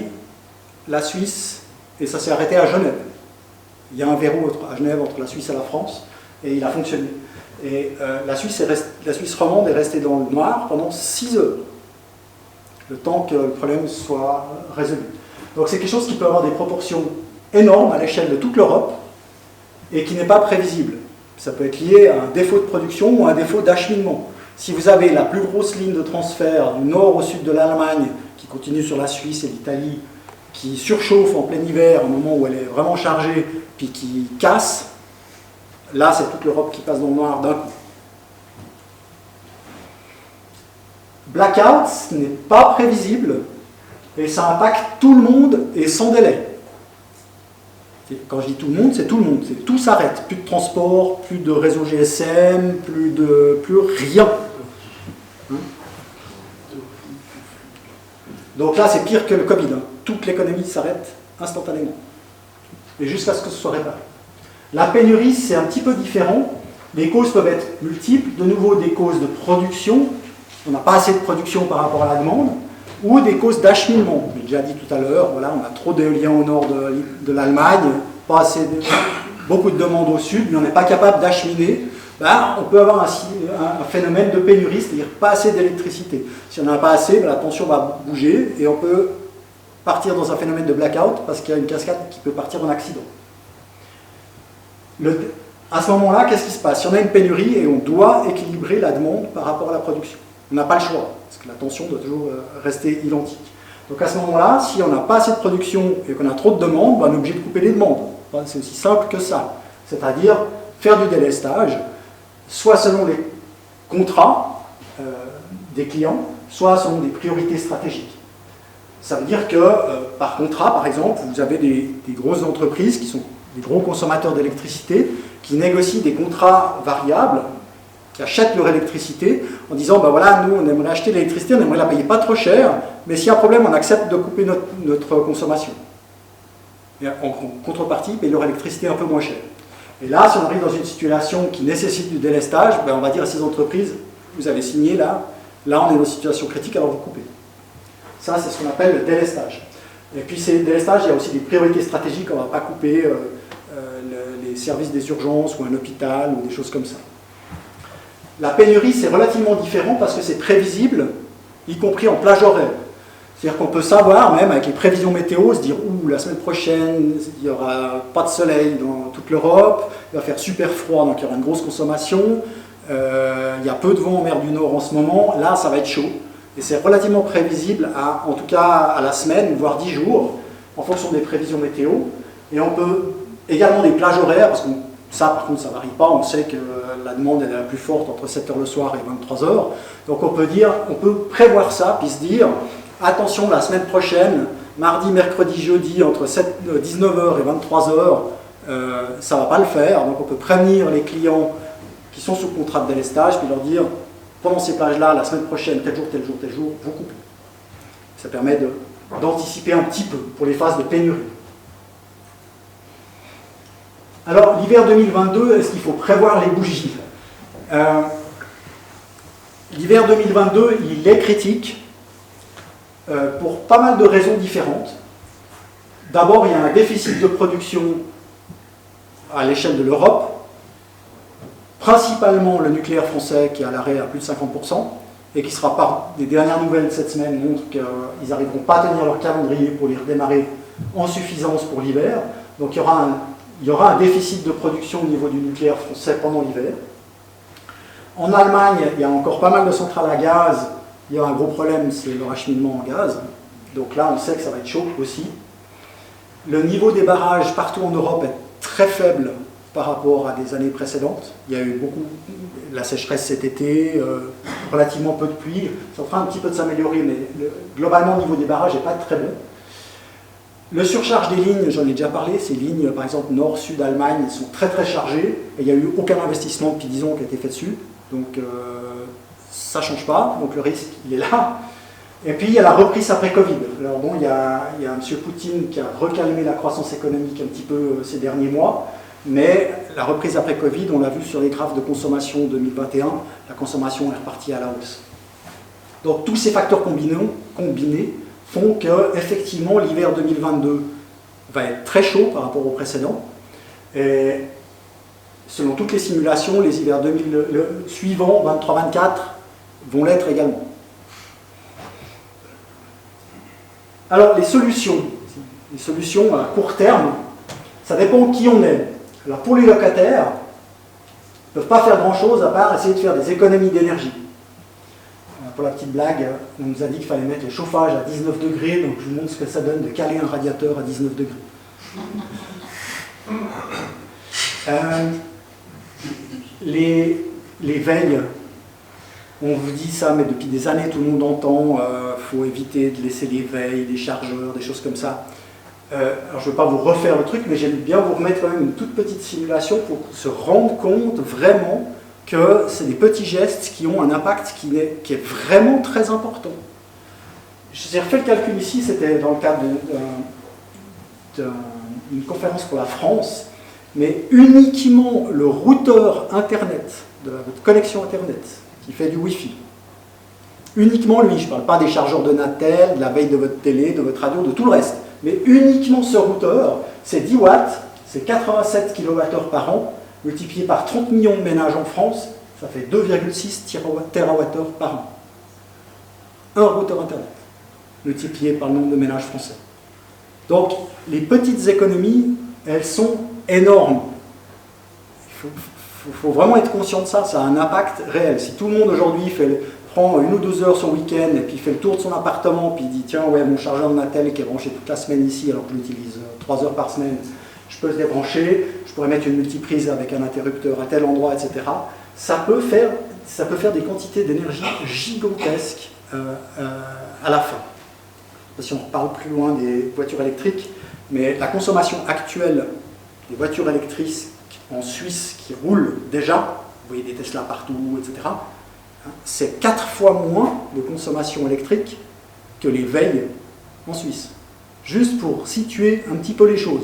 la Suisse, et ça s'est arrêté à Genève. Il y a un verrou à Genève entre la Suisse et la France, et il a fonctionné. Et la Suisse romande est restée dans le noir pendant 6 heures, le temps que le problème soit résolu. Donc c'est quelque chose qui peut avoir des proportions énormes à l'échelle de toute l'Europe et qui n'est pas prévisible. Ça peut être lié à un défaut de production ou à un défaut d'acheminement. Si vous avez la plus grosse ligne de transfert du nord au sud de l'Allemagne qui continue sur la Suisse et l'Italie, qui surchauffe en plein hiver au moment où elle est vraiment chargée, puis qui casse, là c'est toute l'Europe qui passe dans le noir d'un coup. Blackout, ce n'est pas prévisible et ça impacte tout le monde et sans délai. Quand je dis tout le monde, c'est tout le monde. Tout s'arrête. Plus de transport, plus de réseau GSM, plus rien. Hein? Donc là, c'est pire que le Covid. Hein. Toute l'économie s'arrête instantanément. Et jusqu'à ce que ce soit réparé. La pénurie, c'est un petit peu différent. Les causes peuvent être multiples. De nouveau, des causes de production. On n'a pas assez de production par rapport à la demande. Ou des causes d'acheminement. J'ai déjà dit tout à l'heure, voilà, on a trop d'éoliens au nord de l'Allemagne, beaucoup de demandes au sud, mais on n'est pas capable d'acheminer. Ben, on peut avoir un phénomène de pénurie, c'est-à-dire pas assez d'électricité. Si on n'en a pas assez, ben, la tension va bouger et on peut partir dans un phénomène de blackout parce qu'il y a une cascade qui peut partir en accident. À ce moment-là, qu'est-ce qui se passe? Si on a une pénurie et on doit équilibrer la demande par rapport à la production, on n'a pas le choix, parce que la tension doit toujours rester identique. Donc à ce moment-là, si on n'a pas assez de production et qu'on a trop de demandes, on est obligé de couper les demandes. C'est aussi simple que ça. C'est-à-dire faire du délestage, soit selon les contrats des clients, soit selon des priorités stratégiques. Ça veut dire que, par contrat, par exemple, vous avez des grosses entreprises qui sont des gros consommateurs d'électricité, qui négocient des contrats variables, qui achètent leur électricité en disant, ben voilà, nous, on aimerait acheter l'électricité, on aimerait la payer pas trop cher, mais s'il y a un problème, on accepte de couper notre consommation. Et en contrepartie, payer leur électricité un peu moins cher. Et là, si on arrive dans une situation qui nécessite du délestage, ben on va dire à ces entreprises, vous avez signé là on est dans une situation critique, alors vous coupez. Ça, c'est ce qu'on appelle le délestage. Et puis, ces délestages, il y a aussi des priorités stratégiques, on ne va pas couper les services des urgences ou un hôpital ou des choses comme ça. La pénurie, c'est relativement différent parce que c'est prévisible, y compris en plage horaire. C'est-à-dire qu'on peut savoir, même avec les prévisions météo, se dire « Ouh, la semaine prochaine, il n'y aura pas de soleil dans toute l'Europe, il va faire super froid, donc il y aura une grosse consommation, il y a peu de vent en mer du Nord en ce moment, là, ça va être chaud. » Et c'est relativement prévisible, en tout cas à la semaine, voire 10 jours, en fonction des prévisions météo. Et on peut également des plages horaires, parce que ça, par contre, ça ne varie pas. On sait que la demande est la plus forte entre 7h le soir et 23h. Donc on peut prévoir ça, puis se dire, attention, la semaine prochaine, mardi, mercredi, jeudi, entre 19h et 23h, ça ne va pas le faire. Donc on peut prévenir les clients qui sont sous contrat de délestage, puis leur dire, pendant ces plages-là, la semaine prochaine, tel jour, tel jour, tel jour, vous coupez. Ça permet d'anticiper un petit peu pour les phases de pénurie. Alors, l'hiver 2022, est-ce qu'il faut prévoir les bougies? L'hiver 2022, il est critique pour pas mal de raisons différentes. D'abord, il y a un déficit de production à l'échelle de l'Europe, principalement le nucléaire français qui est à l'arrêt à plus de 50%, et qui sera par des dernières nouvelles cette semaine montrent qu'ils n'arriveront pas à tenir leur calendrier pour les redémarrer en suffisance pour l'hiver. Donc il y aura un déficit de production au niveau du nucléaire français pendant l'hiver. En Allemagne, il y a encore pas mal de centrales à gaz. Il y a un gros problème, c'est le racheminement en gaz. Donc là, on sait que ça va être chaud aussi. Le niveau des barrages partout en Europe est très faible par rapport à des années précédentes. Il y a eu la sécheresse cet été, relativement peu de pluie. Ça fera un petit peu de s'améliorer, mais globalement, le niveau des barrages n'est pas très bon. Le surcharge des lignes, j'en ai déjà parlé, ces lignes, par exemple, nord-sud Allemagne, sont très très chargées, et il n'y a eu aucun investissement depuis 10 ans qui a été fait dessus. Donc ça ne change pas, donc le risque, il est là. Et puis il y a la reprise après Covid. Alors bon, il y a M. Poutine qui a recalmé la croissance économique un petit peu ces derniers mois, mais la reprise après Covid, on l'a vu sur les graphes de consommation 2021, la consommation est repartie à la hausse. Donc tous ces facteurs combinés font que, effectivement, l'hiver 2022 va être très chaud par rapport au précédent. Et selon toutes les simulations, les hivers suivants, 23-24, vont l'être également. Alors, les solutions à court terme, ça dépend qui on est. Alors, pour les locataires, ils ne peuvent pas faire grand-chose à part essayer de faire des économies d'énergie. Pour la petite blague, on nous a dit qu'il fallait mettre le chauffage à 19 degrés, donc je vous montre ce que ça donne de caler un radiateur à 19 degrés. Les veilles, on vous dit ça, mais depuis des années, tout le monde entend, faut éviter de laisser les veilles, les chargeurs, des choses comme ça. Alors je ne veux pas vous refaire le truc, mais j'aime bien vous remettre quand même une toute petite simulation pour se rendre compte vraiment que c'est des petits gestes qui ont un impact qui est vraiment très important. J'ai refait le calcul ici, c'était dans le cadre d'une conférence pour la France, mais uniquement le routeur Internet, de votre connexion Internet, qui fait du Wi-Fi, uniquement lui, je ne parle pas des chargeurs de Natel, de la veille de votre télé, de votre radio, de tout le reste, mais uniquement ce routeur, c'est 10 watts, c'est 87 kWh par an, multiplié par 30 millions de ménages en France, ça fait 2,6 TWh par an. Un routeur Internet, multiplié par le nombre de ménages français. Donc, les petites économies, elles sont énormes. faut vraiment être conscient de ça, ça a un impact réel. Si tout le monde aujourd'hui prend 1 ou 2 heures son week-end et puis fait le tour de son appartement, puis il dit tiens, ouais, mon chargeur de Mattel qui est branché toute la semaine ici, alors que je l'utilise 3 heures par semaine, je peux le débrancher, je pourrais mettre une multiprise avec un interrupteur à tel endroit, etc. Ça peut faire des quantités d'énergie gigantesques à la fin. Si on reparle plus loin des voitures électriques, mais la consommation actuelle des voitures électriques en Suisse qui roulent déjà, vous voyez des Tesla partout, etc., c'est 4 fois moins de consommation électrique que les veilles en Suisse. Juste pour situer un petit peu les choses.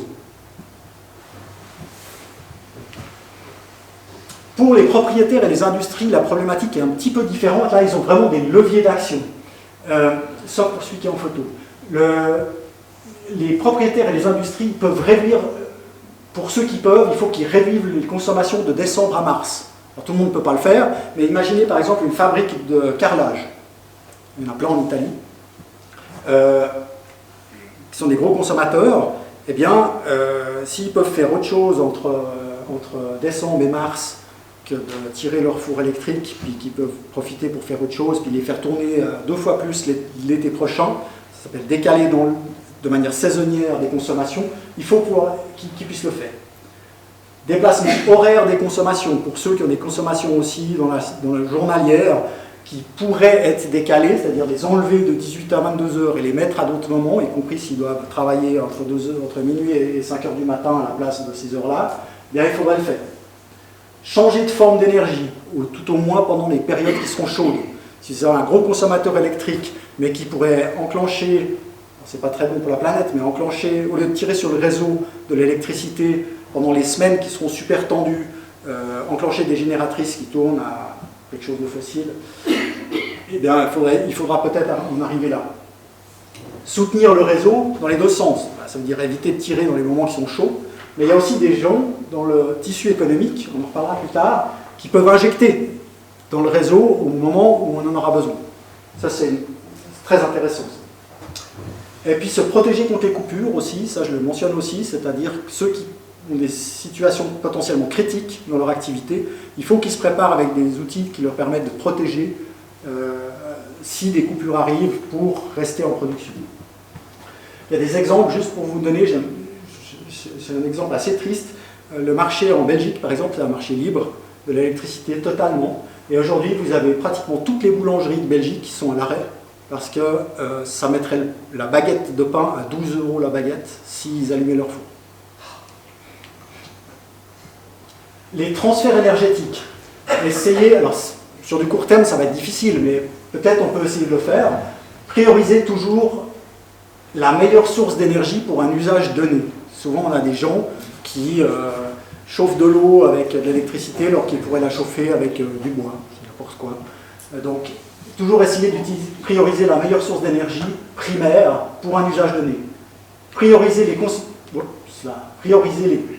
Pour les propriétaires et les industries, la problématique est un petit peu différente. Là, ils ont vraiment des leviers d'action. Sauf pour celui qui est en photo. Les propriétaires et les industries peuvent réduire, pour ceux qui peuvent, il faut qu'ils réduisent les consommations de décembre à mars. Alors, tout le monde ne peut pas le faire, mais imaginez par exemple une fabrique de carrelage. Il y en a plein en Italie. Qui sont des gros consommateurs. Eh bien, s'ils peuvent faire autre chose entre décembre et mars, que de tirer leur four électrique, puis qu'ils peuvent profiter pour faire autre chose, puis les faire tourner 2 fois plus l'été prochain, ça s'appelle décaler de manière saisonnière des consommations, il faut qu'ils puissent le faire. Déplacement horaire des consommations, pour ceux qui ont des consommations aussi dans la journalière, qui pourraient être décalées, c'est-à-dire les enlever de 18h à 22h et les mettre à d'autres moments, y compris s'ils doivent travailler entre minuit et 5h du matin à la place de ces heures-là, bien il faudrait le faire. Changer de forme d'énergie, ou tout au moins pendant les périodes qui seront chaudes. Si c'est un gros consommateur électrique, mais qui pourrait enclencher, c'est pas très bon pour la planète, mais enclencher, au lieu de tirer sur le réseau de l'électricité pendant les semaines qui seront super tendues, enclencher des génératrices qui tournent à quelque chose de fossile, eh bien, il faudra peut-être en arriver là. Soutenir le réseau dans les 2 sens. Ça veut dire éviter de tirer dans les moments qui sont chauds. Mais il y a aussi des gens dans le tissu économique, on en reparlera plus tard, qui peuvent injecter dans le réseau au moment où on en aura besoin. Ça, c'est très intéressant. Et puis se protéger contre les coupures aussi, ça je le mentionne aussi, c'est-à-dire ceux qui ont des situations potentiellement critiques dans leur activité, il faut qu'ils se préparent avec des outils qui leur permettent de protéger si des coupures arrivent pour rester en production. Il y a des exemples, juste pour vous donner, c'est un exemple assez triste. Le marché en Belgique, par exemple, c'est un marché libre de l'électricité totalement. Et aujourd'hui, vous avez pratiquement toutes les boulangeries de Belgique qui sont à l'arrêt parce que ça mettrait la baguette de pain à 12 € la baguette s'ils allumaient leur four. Les transferts énergétiques. Essayez, alors sur du court terme, ça va être difficile, mais peut-être on peut essayer de le faire. Prioriser toujours la meilleure source d'énergie pour un usage donné. Souvent, on a des gens qui chauffent de l'eau avec de l'électricité alors qu'ils pourraient la chauffer avec du bois, n'importe quoi. Donc, toujours essayer de prioriser la meilleure source d'énergie primaire pour un usage donné. Prioriser les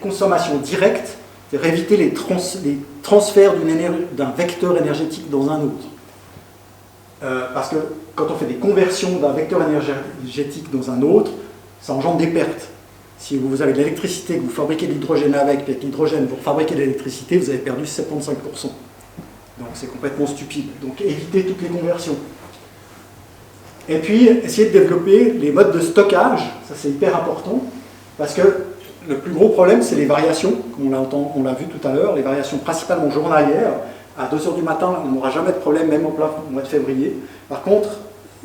consommations directes, c'est-à-dire éviter les transferts d'un vecteur énergétique dans un autre. Parce que quand on fait des conversions d'un vecteur énergétique dans un autre, ça engendre des pertes. Si vous avez de l'électricité, que vous fabriquez de l'hydrogène avec, puis avec l'hydrogène, vous fabriquez de l'électricité, vous avez perdu 75%. Donc c'est complètement stupide. Donc évitez toutes les conversions. Et puis, essayez de développer les modes de stockage, ça c'est hyper important, parce que le plus gros problème, c'est les variations, comme on l'a vu tout à l'heure, les variations principalement journalières. À 2h du matin, on n'aura jamais de problème, même au mois de février. Par contre,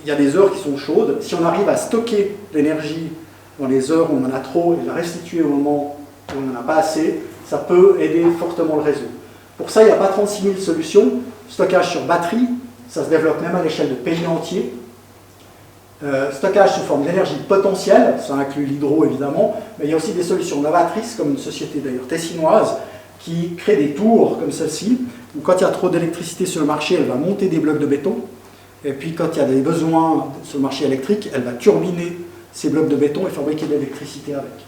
il y a des heures qui sont chaudes. Si on arrive à stocker l'énergie dans les heures où on en a trop et la restituer au moment où on n'en a pas assez, ça peut aider fortement le réseau. Pour ça, il n'y a pas 36 000 solutions. Stockage sur batterie, ça se développe même à l'échelle de pays entiers. Stockage sous forme d'énergie potentielle, ça inclut l'hydro évidemment, mais il y a aussi des solutions novatrices, comme une société d'ailleurs tessinoise, qui crée des tours comme celle-ci, où quand il y a trop d'électricité sur le marché, elle va monter des blocs de béton, et puis quand il y a des besoins sur le marché électrique, elle va turbiner ces blocs de béton et fabriquer de l'électricité avec.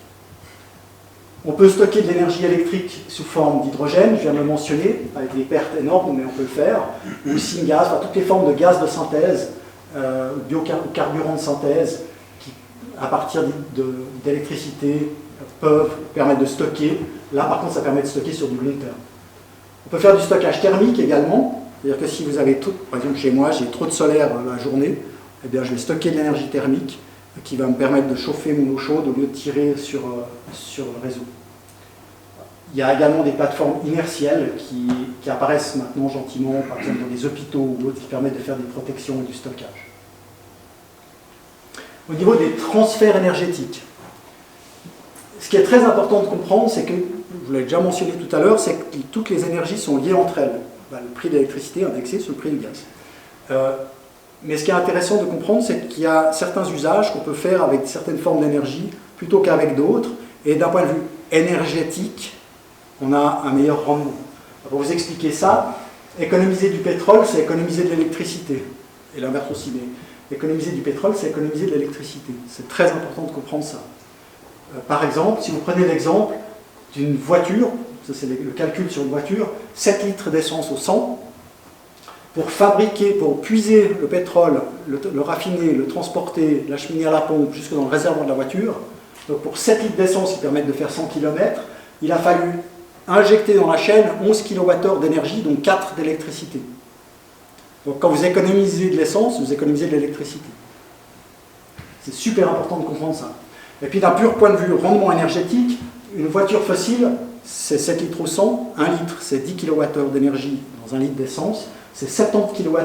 On peut stocker de l'énergie électrique sous forme d'hydrogène, je viens de le mentionner, avec des pertes énormes, mais on peut le faire, ou syngas, enfin toutes les formes de gaz de synthèse, biocarburants de synthèse, qui, à partir d'électricité, peuvent permettre de stocker. Là, par contre, ça permet de stocker sur du long terme. On peut faire du stockage thermique également, c'est-à-dire que si vous avez tout, par exemple chez moi, j'ai trop de solaire la journée, eh bien je vais stocker de l'énergie thermique qui va me permettre de chauffer mon eau chaude au lieu de tirer sur le réseau. Il y a également des plateformes inertielles qui apparaissent maintenant gentiment, par exemple dans les hôpitaux ou d'autres, qui permettent de faire des protections et du stockage. Au niveau des transferts énergétiques, ce qui est très important de comprendre, c'est que, je vous l'ai déjà mentionné tout à l'heure, c'est que toutes les énergies sont liées entre elles. Le prix de l'électricité est indexé sur le prix du gaz. Mais ce qui est intéressant de comprendre, c'est qu'il y a certains usages qu'on peut faire avec certaines formes d'énergie plutôt qu'avec d'autres. Et d'un point de vue énergétique, on a un meilleur rendement. Pour vous expliquer ça, économiser du pétrole, c'est économiser de l'électricité. Et l'inverse aussi, mais économiser du pétrole, c'est économiser de l'électricité. C'est très important de comprendre ça. Par exemple, si vous prenez l'exemple d'une voiture, ça c'est le calcul sur une voiture, 7 litres d'essence au 100, pour fabriquer, pour puiser le pétrole, le raffiner, le transporter, l'acheminer à la pompe jusque dans le réservoir de la voiture, donc pour 7 litres d'essence qui permettent de faire 100 km, il a fallu injecter dans la chaîne 11 kWh d'énergie, dont 4 d'électricité. Donc quand vous économisez de l'essence, vous économisez de l'électricité. C'est super important de comprendre ça. Et puis d'un pur point de vue rendement énergétique, une voiture fossile, c'est 7 litres au 100, 1 litre c'est 10 kWh d'énergie dans 1 litre d'essence, c'est 70 kWh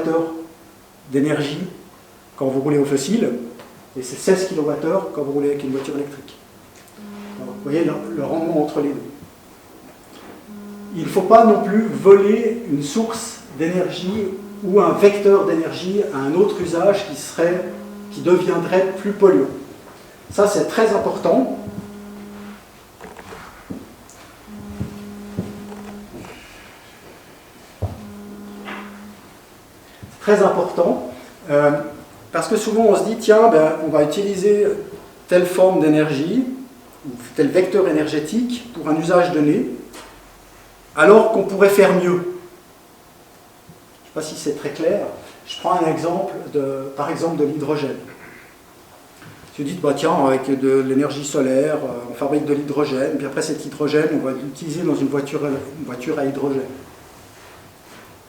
d'énergie quand vous roulez au fossile, et c'est 16 kWh quand vous roulez avec une voiture électrique. Alors, vous voyez le rendement entre les deux. Il ne faut pas non plus voler une source d'énergie ou un vecteur d'énergie à un autre usage qui deviendrait plus polluant. Ça, c'est très important. Très important, parce que souvent on se dit, tiens, on va utiliser telle forme d'énergie, ou tel vecteur énergétique pour un usage donné, alors qu'on pourrait faire mieux. Je ne sais pas si c'est très clair. Je prends un exemple, par exemple, de l'hydrogène. Vous dites, tiens, avec de l'énergie solaire, on fabrique de l'hydrogène, puis après cet hydrogène, on va l'utiliser dans une voiture à hydrogène.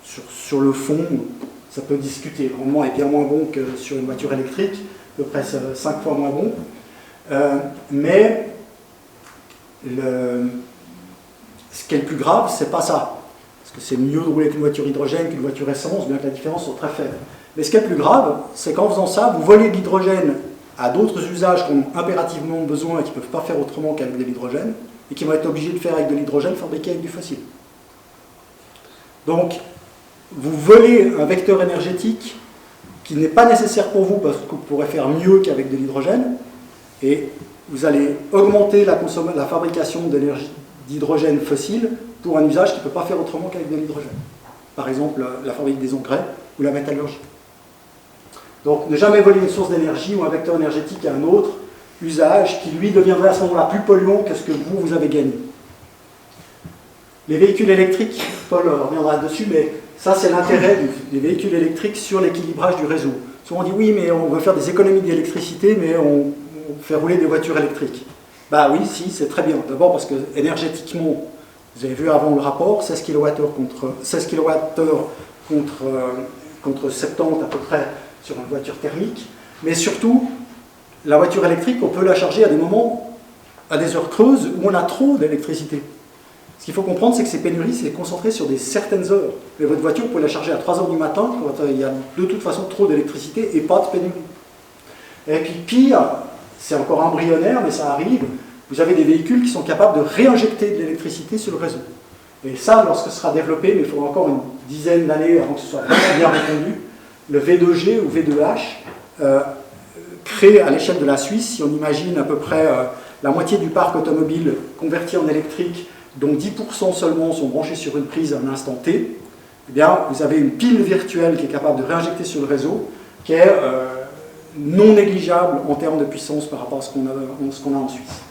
Sur le fond, ça peut discuter. Le rendement est bien moins bon que sur une voiture électrique, à peu près 5 fois moins bon. Mais ce qui est le plus grave, c'est pas ça. Parce que c'est mieux de rouler avec une voiture hydrogène qu'une voiture essence, bien que la différence soit très faible. Mais ce qui est le plus grave, c'est qu'en faisant ça, vous volez de l'hydrogène à d'autres usages qui ont impérativement besoin et qui ne peuvent pas faire autrement qu'avec de l'hydrogène, et qui vont être obligés de faire avec de l'hydrogène fabriqué avec du fossile. Donc, vous volez un vecteur énergétique qui n'est pas nécessaire pour vous parce que vous pourrez faire mieux qu'avec de l'hydrogène, et vous allez augmenter la fabrication d'hydrogène fossile pour un usage qui ne peut pas faire autrement qu'avec de l'hydrogène. Par exemple, la fabrique des engrais ou la métallurgie. Donc, ne jamais voler une source d'énergie ou un vecteur énergétique à un autre usage qui, lui, deviendrait à ce moment-là plus polluant que ce que vous avez gagné. Les véhicules électriques, Paul reviendra dessus, mais ça, c'est l'intérêt des véhicules électriques sur l'équilibrage du réseau. Souvent on dit, oui, mais on veut faire des économies d'électricité, mais on fait rouler des voitures électriques. Bah oui, si, c'est très bien. D'abord parce que énergétiquement, vous avez vu avant le rapport, 16 kWh contre 70 à peu près sur une voiture thermique, mais surtout, la voiture électrique, on peut la charger à des moments, à des heures creuses où on a trop d'électricité. Ce qu'il faut comprendre, c'est que ces pénuries, c'est concentré sur certaines heures. Mais votre voiture, vous pouvez la charger à 3 h du matin, quand il y a de toute façon trop d'électricité et pas de pénurie. Et puis pire, c'est encore embryonnaire, mais ça arrive, vous avez des véhicules qui sont capables de réinjecter de l'électricité sur le réseau. Et ça, lorsque ce sera développé, mais il faudra encore une dizaine d'années avant que ce soit vraiment bien répandu, le V2G ou V2H crée à l'échelle de la Suisse, si on imagine à peu près la moitié du parc automobile converti en électrique, dont 10% seulement sont branchés sur une prise à un instant T, eh bien, vous avez une pile virtuelle qui est capable de réinjecter sur le réseau, qui est non négligeable en termes de puissance par rapport à ce qu'on a en Suisse.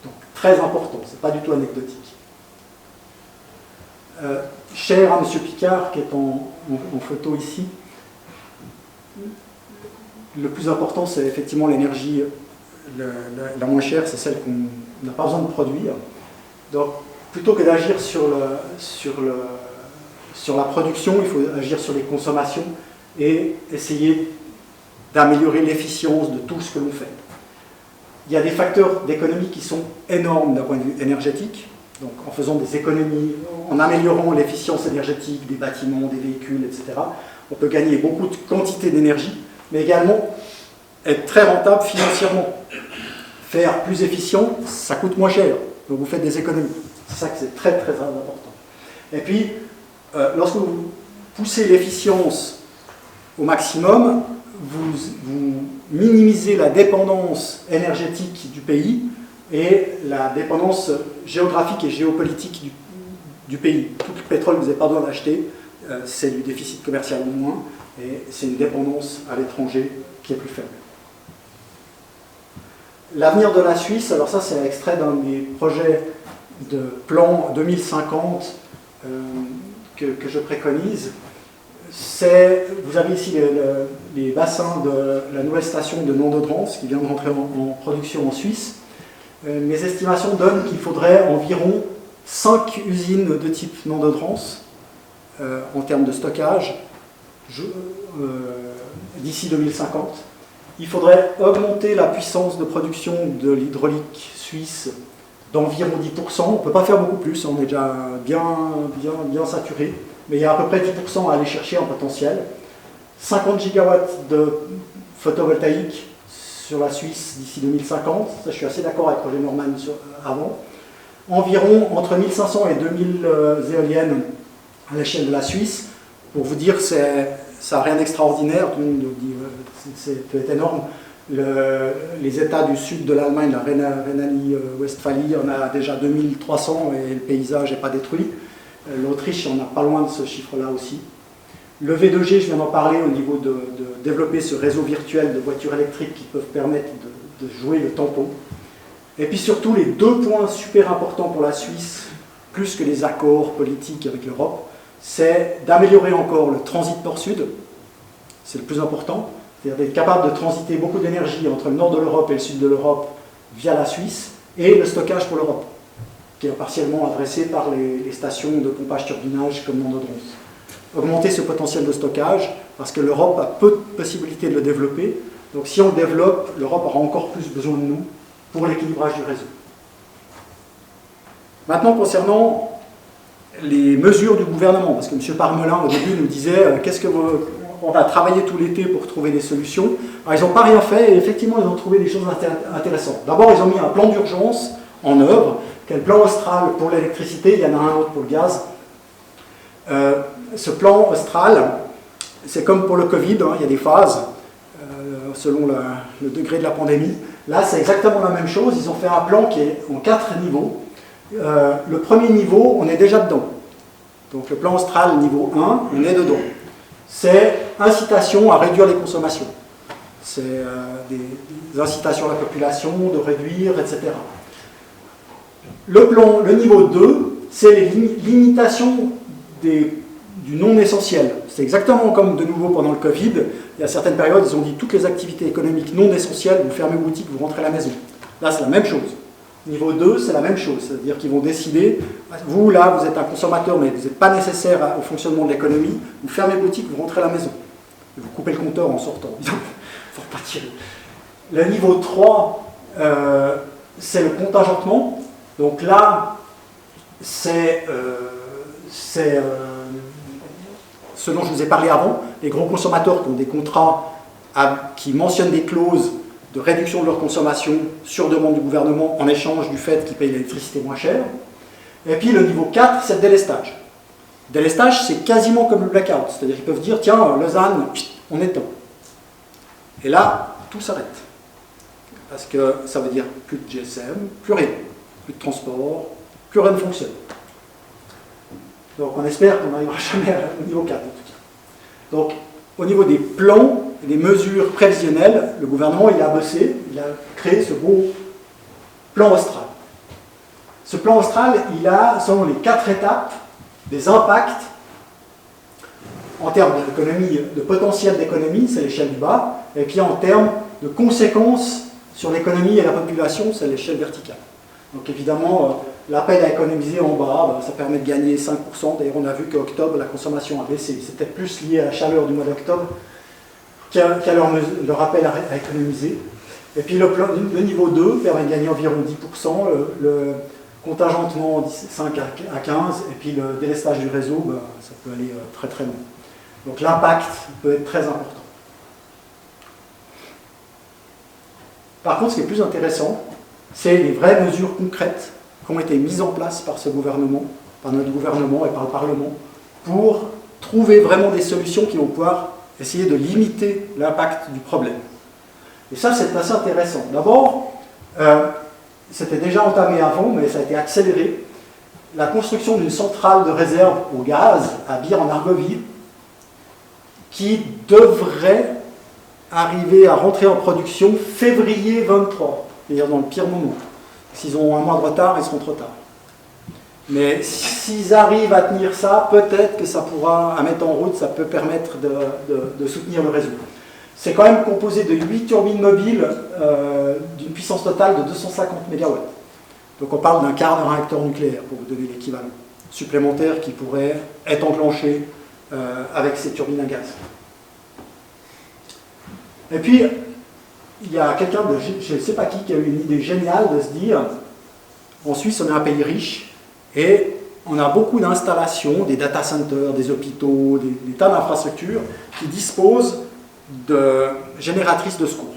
Donc, très important, c'est pas du tout anecdotique. Cher à M. Picard, qui est en photo ici, le plus important, c'est effectivement l'énergie la moins chère, c'est celle qu'on n'a pas besoin de produire. Donc, plutôt que d'agir sur la production, il faut agir sur les consommations et essayer d'améliorer l'efficience de tout ce que l'on fait. Il y a des facteurs d'économie qui sont énormes d'un point de vue énergétique, donc en faisant des économies, en améliorant l'efficience énergétique des bâtiments, des véhicules, etc., on peut gagner beaucoup de quantité d'énergie, mais également être très rentable financièrement. Faire plus efficient, ça coûte moins cher, donc vous faites des économies. C'est ça que c'est très très important. Et puis, lorsque vous poussez l'efficience au maximum, vous minimisez la dépendance énergétique du pays et la dépendance géographique et géopolitique du pays. Tout le pétrole que vous n'avez pas besoin d'acheter, c'est du déficit commercial au moins, et c'est une dépendance à l'étranger qui est plus faible. L'avenir de la Suisse, alors ça c'est un extrait d'un des projets de plan 2050 que je préconise. Vous avez ici les bassins de la nouvelle station de Nandodrans qui vient de rentrer en production en Suisse. Mes estimations donnent qu'il faudrait environ 5 usines de type Nandodrans en termes de stockage d'ici 2050. Il faudrait augmenter la puissance de production de l'hydraulique suisse d'environ 10%. On ne peut pas faire beaucoup plus, on est déjà bien saturé, mais il y a à peu près 10% à aller chercher en potentiel. 50 gigawatts de photovoltaïque sur la Suisse d'ici 2050, ça je suis assez d'accord avec Roger Norman avant. Environ entre 1500 et 2000 éoliennes à l'échelle de la Suisse. Pour vous dire, ça n'a rien d'extraordinaire, tout le monde nous dit c'est peut-être énorme. Les États du sud de l'Allemagne, la Rhénanie-Westphalie, on a déjà 2300 et le paysage n'est pas détruit. L'Autriche, on n'a pas loin de ce chiffre-là aussi. Le V2G, je viens d'en parler au niveau de développer ce réseau virtuel de voitures électriques qui peuvent permettre de jouer le tampon. Et puis surtout, les deux points super importants pour la Suisse, plus que les accords politiques avec l'Europe, c'est d'améliorer encore le transit nord-sud, c'est le plus important, c'est-à-dire d'être capable de transiter beaucoup d'énergie entre le nord de l'Europe et le sud de l'Europe via la Suisse, et le stockage pour l'Europe, qui est partiellement adressé par les stations de pompage-turbinage comme Nandodrans. Augmenter ce potentiel de stockage, parce que l'Europe a peu de possibilités de le développer, donc si on le développe, l'Europe aura encore plus besoin de nous pour l'équilibrage du réseau. Maintenant, concernant les mesures du gouvernement, parce que M. Parmelin, au début, nous disait on va travailler tout l'été pour trouver des solutions. Alors, ils n'ont pas rien fait, et effectivement, ils ont trouvé des choses intéressantes. D'abord, ils ont mis un plan d'urgence en œuvre, qui est le plan austral pour l'électricité, il y en a un autre pour le gaz. Ce plan austral, c'est comme pour le Covid, hein, il y a des phases, selon le degré de la pandémie. Là, c'est exactement la même chose, ils ont fait un plan qui est en 4 niveaux. Le premier niveau, on est déjà dedans. Donc le plan austral niveau 1, on est dedans. C'est incitation à réduire les consommations. C'est des incitations à la population de réduire, etc. Le niveau 2, c'est les limitations du non essentiel. C'est exactement comme de nouveau pendant le Covid. Il y a certaines périodes, ils ont dit toutes les activités économiques non essentielles, vous fermez boutique, vous rentrez à la maison. Là, c'est la même chose. Niveau 2, c'est la même chose, c'est-à-dire qu'ils vont décider, vous là, vous êtes un consommateur, mais vous n'êtes pas nécessaire au fonctionnement de l'économie, vous fermez boutique, vous rentrez à la maison. Et vous coupez le compteur en sortant, il faut repartir. Le niveau 3, c'est le contingentement. Donc là, c'est ce dont je vous ai parlé avant, les gros consommateurs qui ont des contrats qui mentionnent des clauses de réduction de leur consommation sur demande du gouvernement en échange du fait qu'ils payent l'électricité moins cher. Et puis le niveau 4, c'est le délestage. Le délestage, c'est quasiment comme le blackout, c'est-à-dire qu'ils peuvent dire, tiens, Lausanne, on éteint. Et là, tout s'arrête. Parce que ça veut dire plus de GSM, plus rien, plus de transport, plus rien ne fonctionne. Donc on espère qu'on n'arrivera jamais au niveau 4 en tout cas. Donc au niveau des plans, des mesures prévisionnelles, le gouvernement il a bossé, il a créé ce beau plan austral. Ce plan austral, il a, selon les 4 étapes, des impacts en termes d'économie, de potentiel d'économie, c'est l'échelle du bas, et puis en termes de conséquences sur l'économie et la population, c'est l'échelle verticale. Donc évidemment, l'appel à économiser en bas, ça permet de gagner 5%. D'ailleurs, on a vu qu'octobre, la consommation a baissé. C'est peut-être plus lié à la chaleur du mois d'octobre qu'à leur appel à économiser. Et puis le niveau 2 permet de gagner environ 10%, le contingentement 5 à 15, et puis le délestage du réseau, ça peut aller très très loin. Donc l'impact peut être très important. Par contre, ce qui est plus intéressant, c'est les vraies mesures concrètes qui ont été mises en place par ce gouvernement, par notre gouvernement et par le Parlement, pour trouver vraiment des solutions qui vont pouvoir essayer de limiter l'impact du problème. Et ça, c'est assez intéressant. D'abord, c'était déjà entamé avant, mais ça a été accéléré. La construction d'une centrale de réserve au gaz à Bir-en-Argovie, qui devrait arriver à rentrer en production février 23, c'est-à-dire dans le pire moment. S'ils ont un mois de retard, ils seront trop tard. Mais s'ils arrivent à tenir ça, peut-être que ça pourra, à mettre en route, ça peut permettre de soutenir le réseau. C'est quand même composé de 8 turbines mobiles d'une puissance totale de 250 MW. Donc on parle d'un quart de réacteur nucléaire, pour vous donner l'équivalent supplémentaire qui pourrait être enclenché avec ces turbines à gaz. Et puis, il y a quelqu'un de, je ne sais pas qui a eu une idée géniale de se dire, en Suisse, on est un pays riche, et on a beaucoup d'installations, des data centers, des hôpitaux, des tas d'infrastructures qui disposent de génératrices de secours.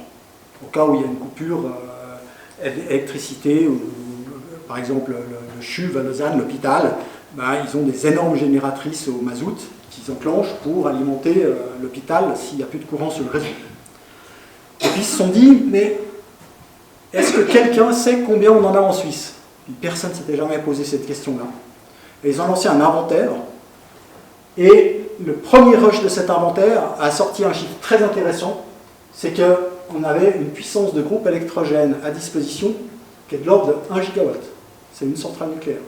Au cas où il y a une coupure d'électricité, ou par exemple le CHUV à Lausanne, l'hôpital, ils ont des énormes génératrices au mazout qu'ils enclenchent pour alimenter l'hôpital s'il n'y a plus de courant sur le réseau. Et puis ils se sont dit, mais est-ce que quelqu'un sait combien on en a en Suisse? Personne ne s'était jamais posé cette question-là. Et ils ont lancé un inventaire, et le premier rush de cet inventaire a sorti un chiffre très intéressant, c'est qu'on avait une puissance de groupe électrogène à disposition qui est de l'ordre de 1 gigawatt. C'est une centrale nucléaire.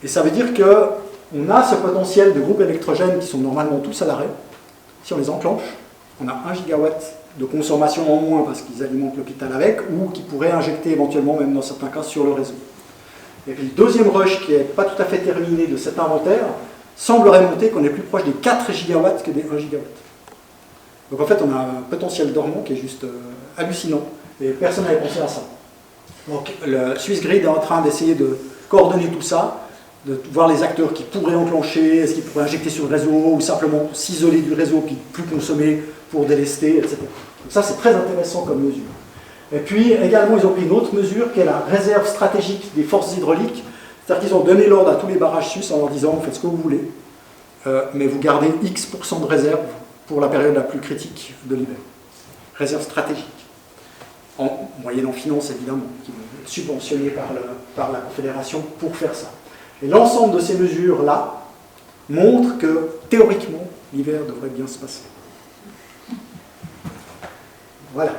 Et ça veut dire qu'on a ce potentiel de groupes électrogènes qui sont normalement tous à l'arrêt. Si on les enclenche, on a 1 gigawatt de consommation en moins parce qu'ils alimentent l'hôpital avec, ou qui pourraient injecter éventuellement, même dans certains cas, sur le réseau. Et puis le deuxième rush, qui n'est pas tout à fait terminé de cet inventaire, semblerait monter qu'on est plus proche des 4 gigawatts que des 1 gigawatt. Donc en fait, on a un potentiel dormant qui est juste hallucinant, et personne n'avait pensé à ça. Donc le Swissgrid est en train d'essayer de coordonner tout ça, de voir les acteurs qui pourraient enclencher, est-ce qu'ils pourraient injecter sur le réseau, ou simplement s'isoler du réseau, puis plus consommer pour délester, etc. Donc ça, c'est très intéressant comme mesure. Et puis, également, ils ont pris une autre mesure, qui est la réserve stratégique des forces hydrauliques. C'est-à-dire qu'ils ont donné l'ordre à tous les barrages suisses en leur disant, vous faites ce que vous voulez, mais vous gardez X% de réserve pour la période la plus critique de l'hiver. Réserve stratégique. Moyennant finance, évidemment, qui vont être subventionnées par la Confédération pour faire ça. Et l'ensemble de ces mesures-là montrent que, théoriquement, l'hiver devrait bien se passer. Voilà.